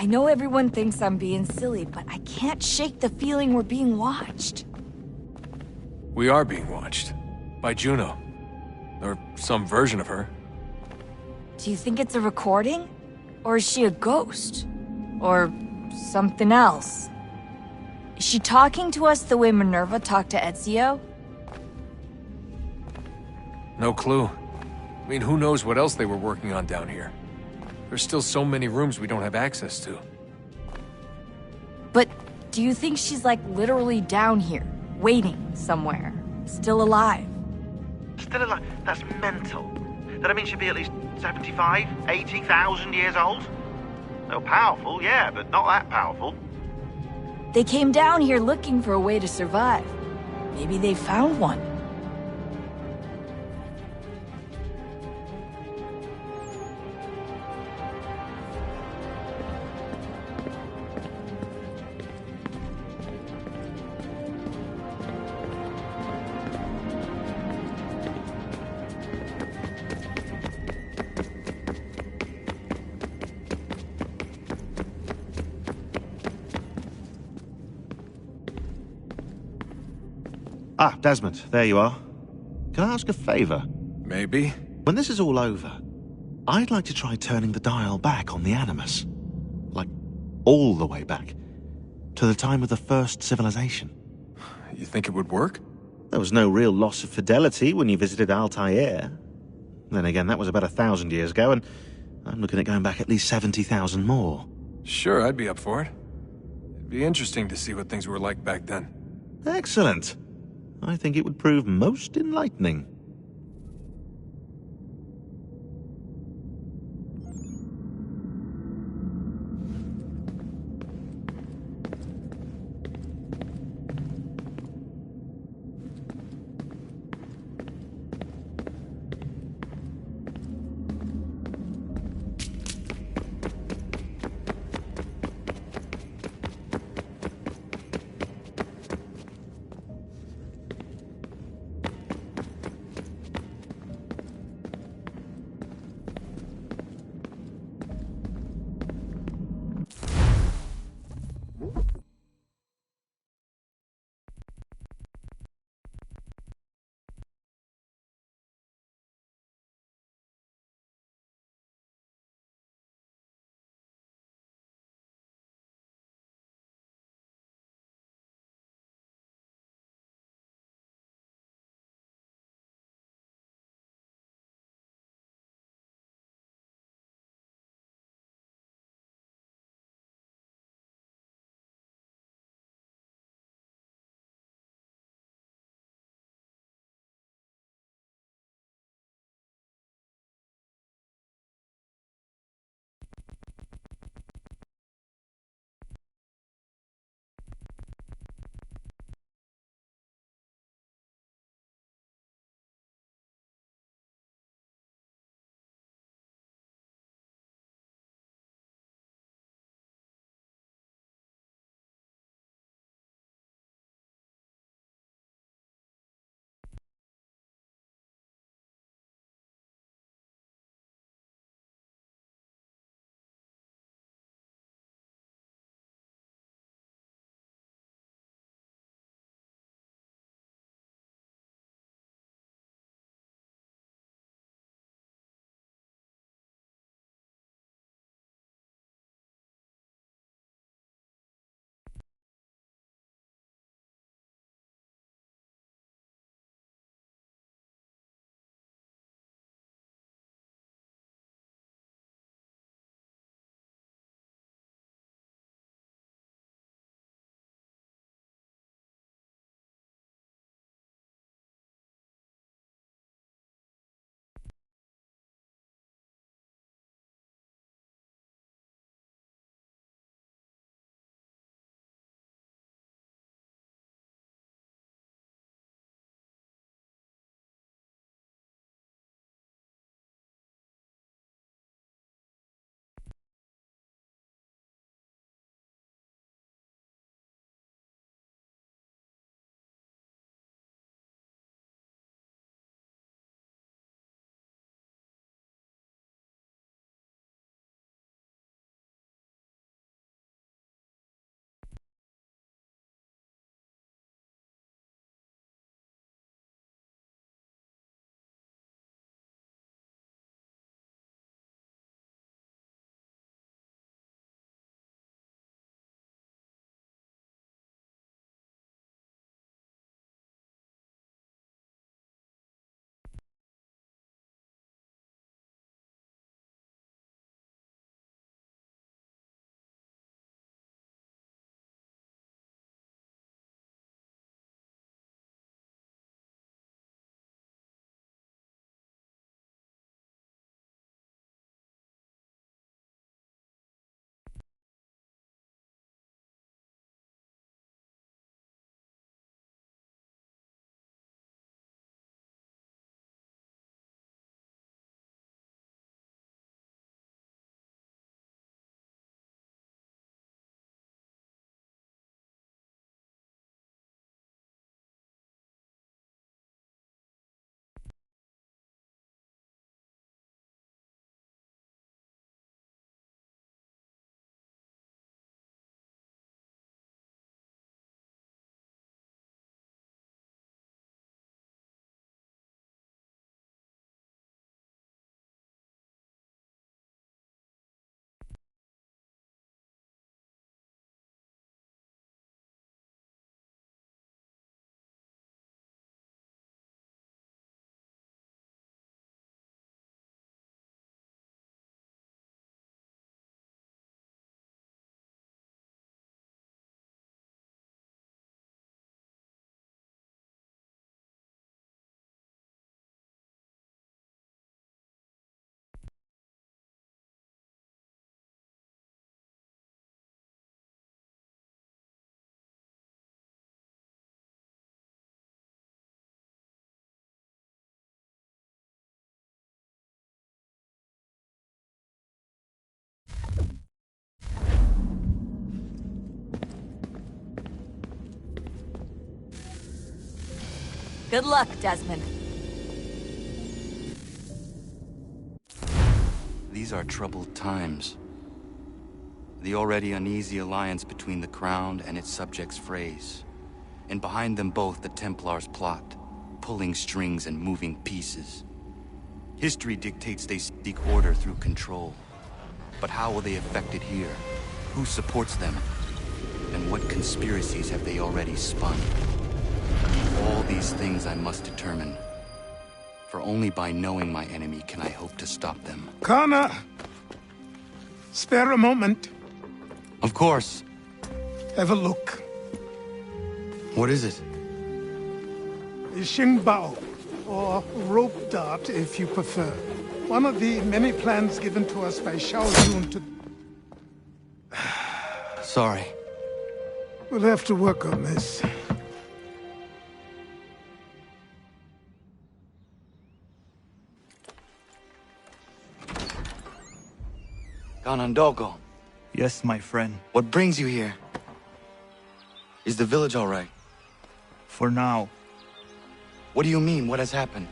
S18: I know everyone thinks I'm being silly, but I can't shake the feeling we're being watched.
S12: We are being watched. By Juno. Or some version of her.
S18: Do you think it's a recording? Or is she a ghost? Or something else? Is she talking to us the way Minerva talked to Ezio?
S12: No clue. I mean, who knows what else they were working on down here? There's still so many rooms we don't have access to.
S18: But do you think she's like literally down here, waiting somewhere, still alive?
S17: Still alive? That's mental. That I mean she'd be at least 75, 80,000 years old? So powerful, yeah, but not that powerful.
S18: They came down here looking for a way to survive. Maybe they found one.
S17: Ah, Desmond, there you are. Can I ask a favor?
S12: Maybe.
S17: When this is all over, I'd like to try turning the dial back on the Animus. Like, all the way back. To the time of the first civilization.
S12: You think it would work?
S17: There was no real loss of fidelity when you visited Altair. Then again, that was about 1,000 years ago, and I'm looking at going back at least 70,000 more.
S12: Sure, I'd be up for it. It'd be interesting to see what things were like back then.
S17: Excellent. I think it would prove most enlightening.
S18: Good luck, Desmond.
S3: These are troubled times. The already uneasy alliance between the Crown and its subjects frays. And behind them both the Templars plot, pulling strings and moving pieces. History dictates they seek order through control. But how will they effect it here? Who supports them? And what conspiracies have they already spun? All these things I must determine. For only by knowing my enemy can I hope to stop them.
S5: Connor! Spare a moment.
S3: Of course.
S5: Have a look.
S3: What is it?
S5: A Xingbao, or rope dart if you prefer. One of the many plans given to us by Shao Yun to...
S3: Sorry.
S5: We'll have to work on this.
S3: Ganondogo.
S1: Yes, my friend.
S3: What brings you here? Is the village all right?
S1: For now.
S3: What do you mean? What has happened?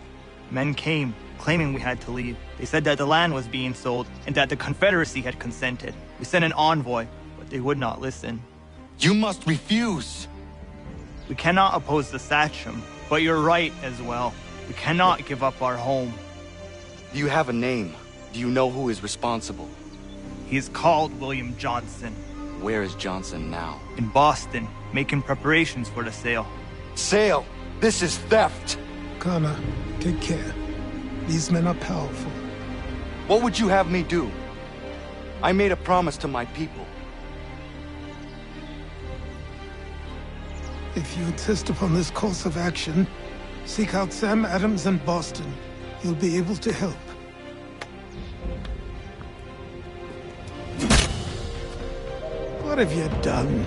S1: Men came, claiming we had to leave. They said that the land was being sold, and that the Confederacy had consented. We sent an envoy, but they would not listen.
S3: You must refuse!
S1: We cannot oppose the Sachem, but you're right as well. We cannot give up our home.
S3: Do you have a name? Do you know who is responsible?
S1: He is called William Johnson.
S3: Where is Johnson now?
S1: In Boston, making preparations for the sale.
S3: Sale? This is theft!
S5: Connor, take care. These men are powerful.
S3: What would you have me do? I made a promise to my people.
S5: If you insist upon this course of action, seek out Sam Adams in Boston. He'll be able to help. What have you done?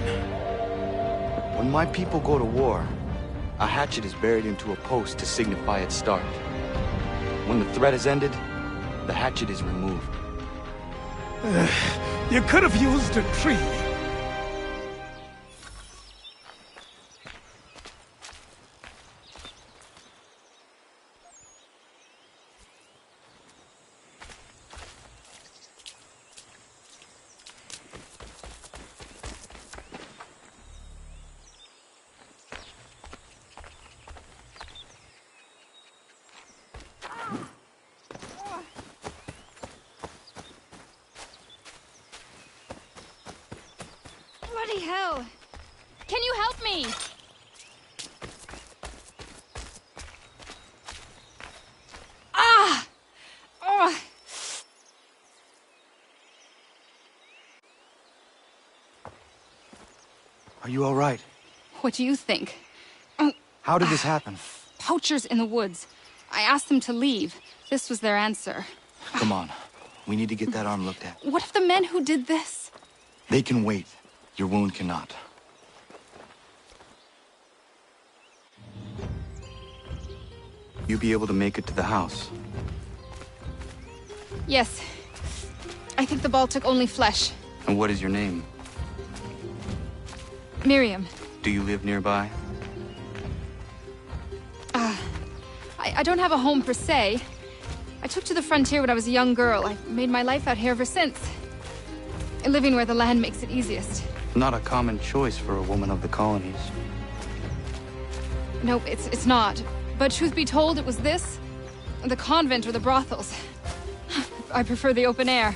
S3: When my people go to war, a hatchet is buried into a post to signify its start. When the threat is ended, the hatchet is removed.
S5: You could have used a tree.
S22: Bloody hell! Can you help me? Ah! Oh!
S3: Are you all right?
S22: What do you think?
S3: How did this happen?
S22: Poachers in the woods. I asked them to leave. This was their answer.
S3: Come on. We need to get that arm looked at.
S22: What if the men who did this?
S3: They can wait. Your wound cannot. You be able to make it to the house?
S22: Yes. I think the ball took only flesh.
S3: And what is your name?
S22: Miriam.
S3: Do you live nearby?
S22: I don't have a home per se. I took to the frontier when I was a young girl. I've made my life out here ever since. Living where the land makes it easiest.
S3: Not a common choice for a woman of the colonies.
S22: No, it's not. But truth be told, it was this, the convent or the brothels. I prefer the open air.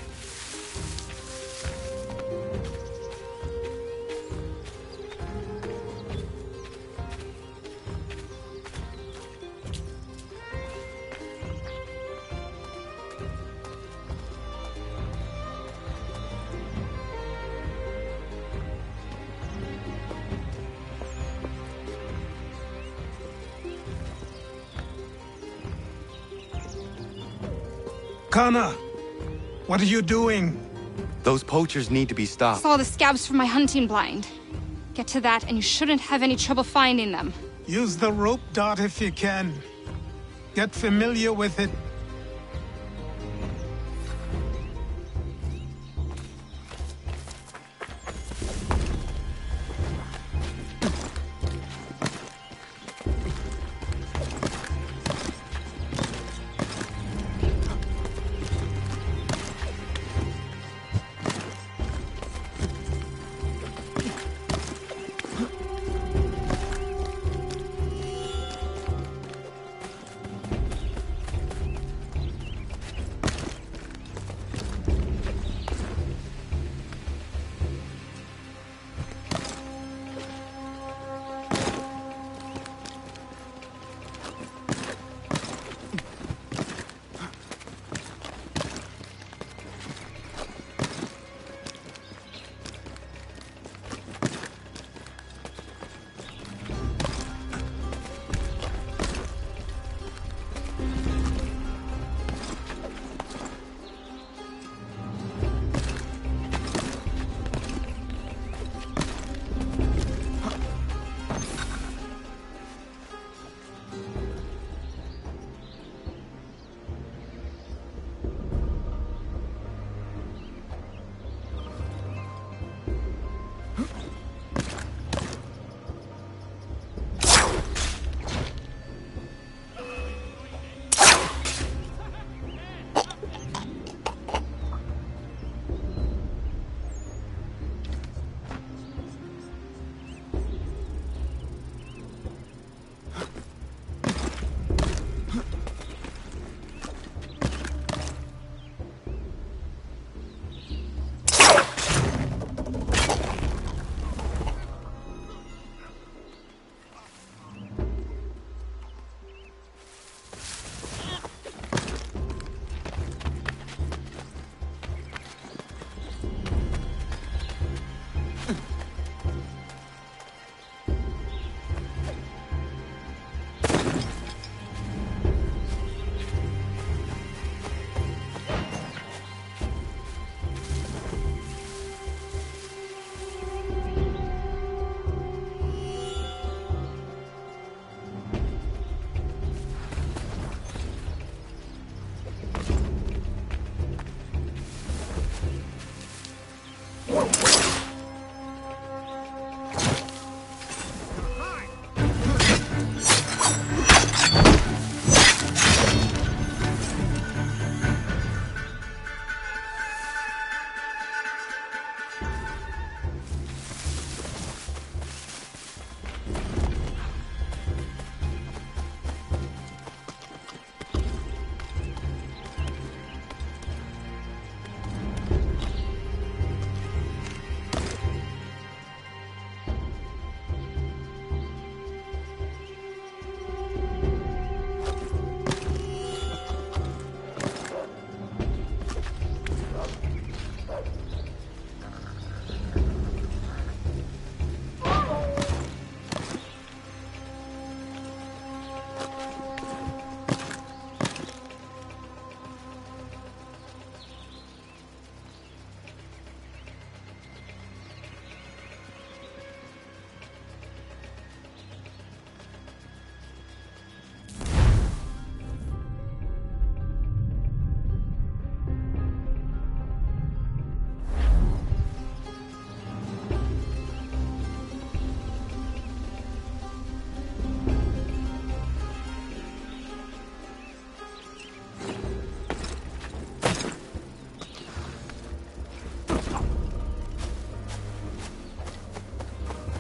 S5: Connor, what are you doing?
S3: Those poachers need to be stopped.
S22: Saw the scabs from my hunting blind. Get to that and you shouldn't have any trouble finding them.
S5: Use the rope dart if you can. Get familiar with it.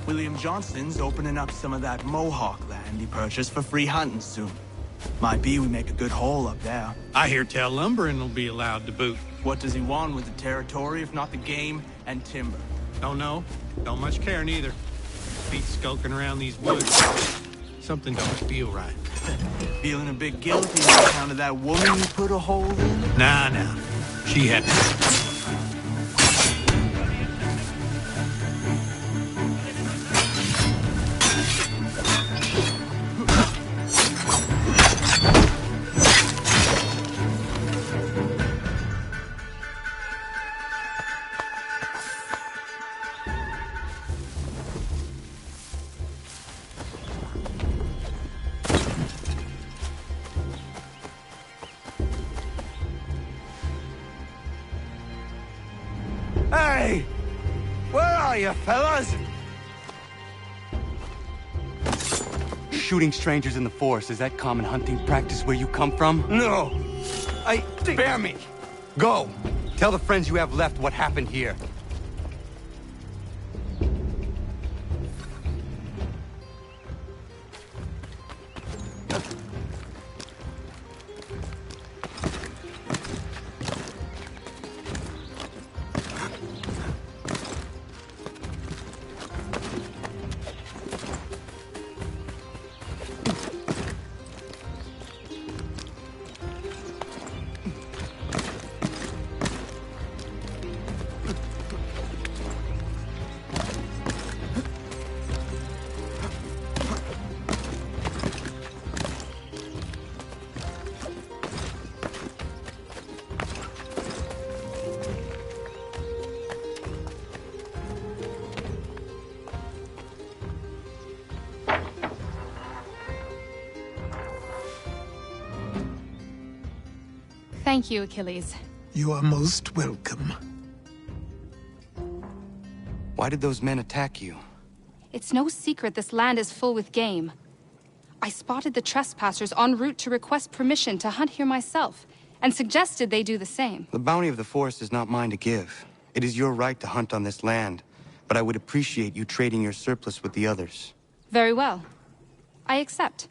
S1: William Johnston's opening up some of that Mohawk land he purchased for free hunting soon. Might be we make a good haul up there.
S8: I hear tell lumbering will be allowed to boot.
S1: What does he want with the territory if not the game and timber?
S8: Don't know. Don't much care neither. Feet skulking around these woods. Something don't feel right.
S1: Feeling a bit guilty on account of that woman you put a hole in?
S8: Nah. She had...
S2: Hey! Where are you, fellas?
S3: Shooting strangers in the forest, is that common hunting practice where you come from?
S2: No. Spare me.
S3: Go! Tell the friends you have left what happened here.
S22: Thank you, Achilles.
S5: You are most welcome.
S3: Why did those men attack you?
S22: It's no secret this land is full with game. I spotted the trespassers en route to request permission to hunt here myself, and suggested they do the same.
S3: The bounty of the forest is not mine to give. It is your right to hunt on this land, but I would appreciate you trading your surplus with the others.
S22: Very well. I accept.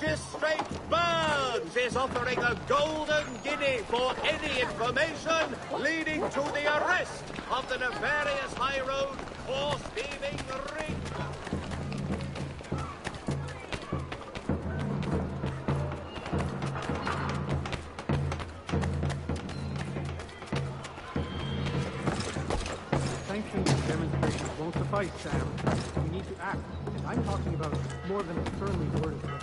S11: Magistrate Burns is offering a golden guinea for any information leading to the arrest of the nefarious high road horse thieving ring.
S8: Sanctions and demonstrations won't suffice, Sam. We need to act, and I'm talking about more than a sternly worded threat.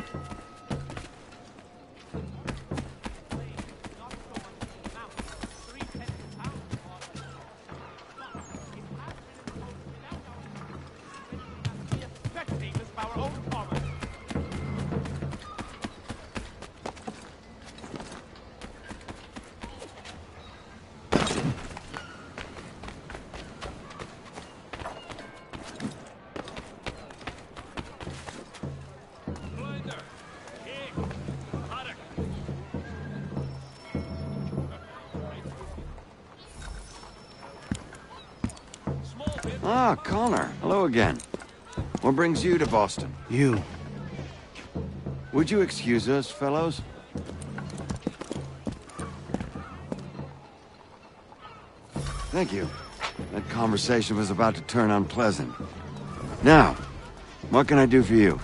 S6: Ah, Connor. Hello again. What brings you to Boston?
S9: You.
S6: Would you excuse us, fellows? Thank you. That conversation was about to turn unpleasant. Now, what can I do for you?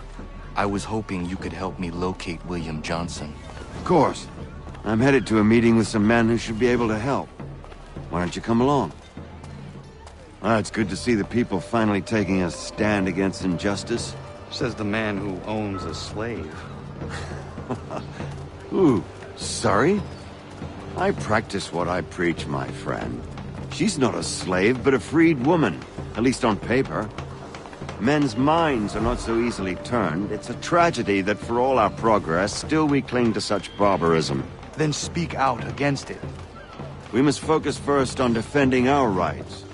S3: I was hoping you could help me locate William Johnson.
S6: Of course. I'm headed to a meeting with some men who should be able to help. Why don't you come along? It's good to see the people finally taking a stand against injustice.
S9: Says the man who owns a slave.
S6: Ooh, sorry? I practice what I preach, my friend. She's not a slave, but a freed woman, at least on paper. Men's minds are not so easily turned. It's a tragedy that for all our progress, still we cling to such barbarism.
S9: Then speak out against it.
S6: We must focus first on defending our rights.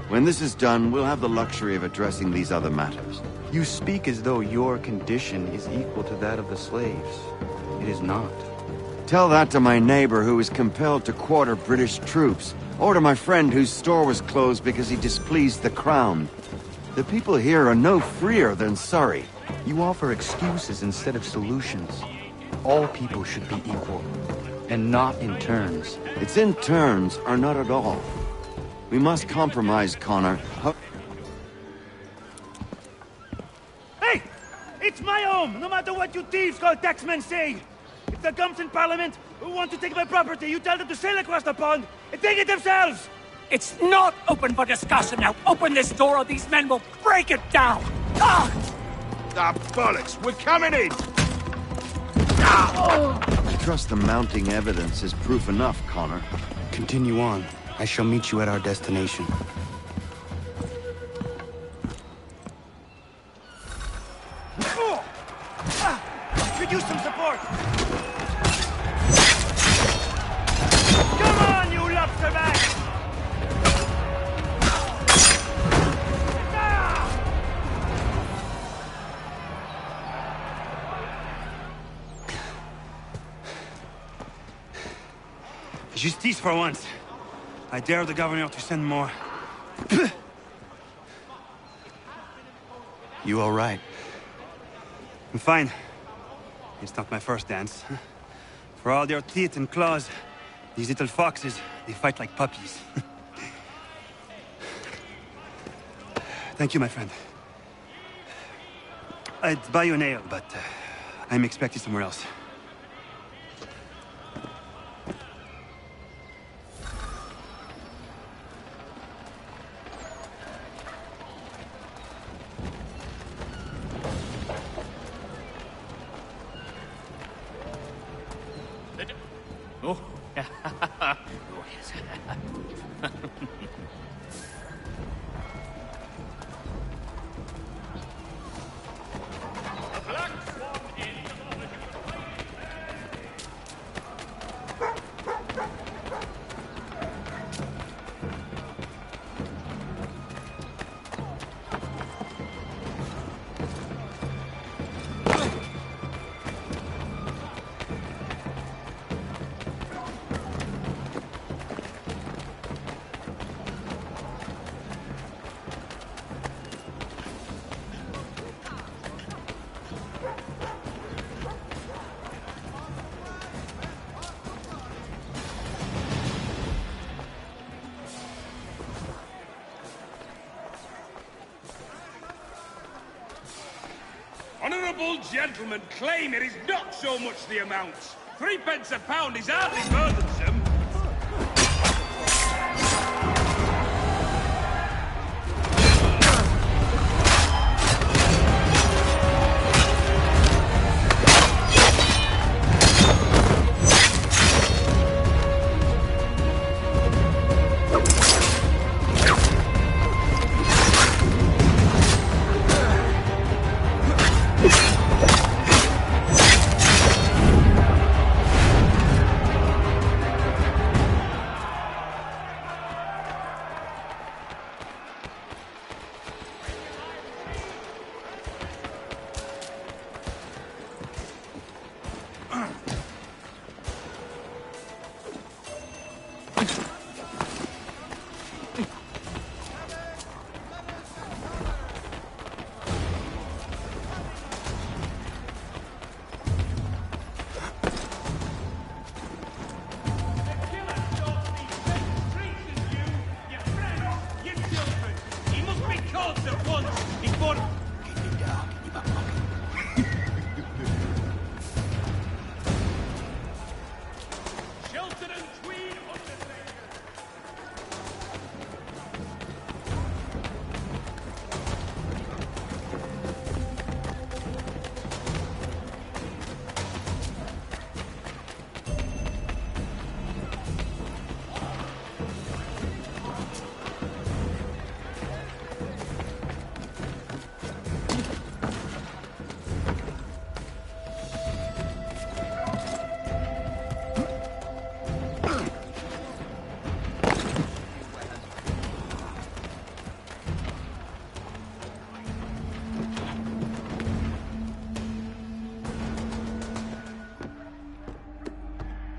S6: When this is done, we'll have the luxury of addressing these other matters.
S9: You speak as though your condition is equal to that of the slaves. It is not.
S6: Tell that to my neighbor who was compelled to quarter British troops, or to my friend whose store was closed because he displeased the crown. The people here are no freer than Surrey.
S9: You offer excuses instead of solutions. All people should be equal, and not in turns.
S6: It's in turns, or not at all. We must compromise, Connor.
S23: Hey! It's my home, no matter what you thieves called taxmen say! If the gums in Parliament who want to take my property, you tell them to sail across the pond and take it themselves!
S7: It's not open for discussion now! Open this door or these men will break it down! Ah!
S14: Ah, bollocks! We're coming in!
S6: I trust the mounting evidence is proof enough, Connor.
S9: Continue on. I shall meet you at our destination.
S23: Could use some support! Come on, you lobster bag! Justice for once. I dare the governor to send more.
S9: You all right?
S23: I'm fine. It's not my first dance. For all their teeth and claws, these little foxes, they fight like puppies. Thank you, my friend. I'd buy you an ale, but I'm expected somewhere else.
S7: Oh.
S13: old gentlemen claim it is not so much the amount. 3 pence a pound is hardly burdensome.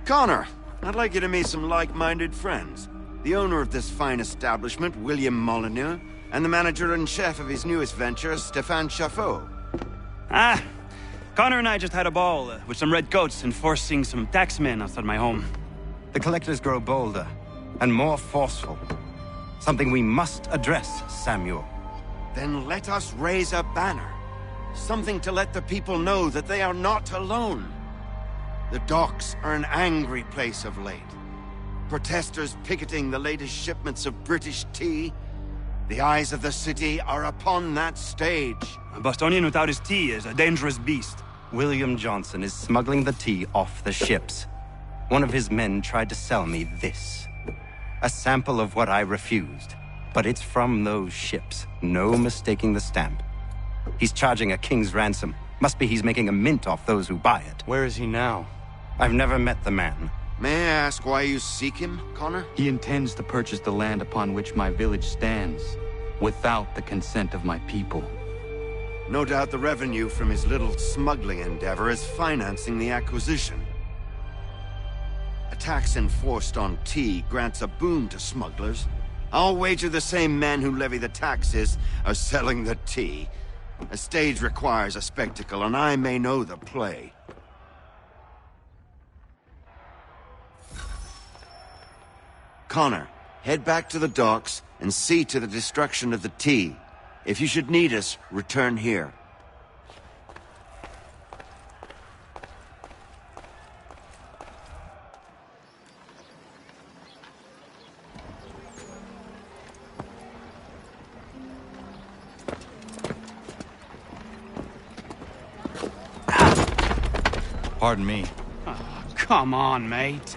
S6: Connor, I'd like you to meet some like-minded friends. The owner of this fine establishment, William Molyneux, and the manager and chef of his newest venture, Stéphane Chaffeau.
S15: Ah, Connor and I just had a ball with some red coats enforcing some taxmen outside my home.
S16: The collectors grow bolder and more forceful. Something we must address, Samuel.
S6: Then let us raise a banner. Something to let the people know that they are not alone. The docks are an angry place of late. Protesters picketing the latest shipments of British tea. The eyes of the city are upon that stage.
S15: A Bostonian without his tea is a dangerous beast.
S16: William Johnson is smuggling the tea off the ships. One of his men tried to sell me this. A sample of what I refused. But it's from those ships. No mistaking the stamp. He's charging a king's ransom. Must be he's making a mint off those who buy it.
S9: Where is he now?
S16: I've never met the man.
S6: May I ask why you seek him, Connor?
S3: He intends to purchase the land upon which my village stands, without the consent of my people.
S6: No doubt the revenue from his little smuggling endeavor is financing the acquisition. A tax enforced on tea grants a boon to smugglers. I'll wager the same men who levy the taxes are selling the tea. A stage requires a spectacle, and I may know the play. Connor, head back to the docks and see to the destruction of the tea. If you should need us, return here.
S16: Pardon me.
S15: Oh, come on, mate.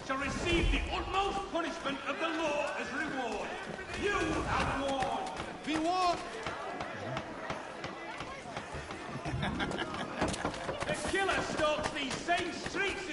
S13: shall receive the utmost punishment of the law as reward. You have warned. Be warned. The killer stalks these same streets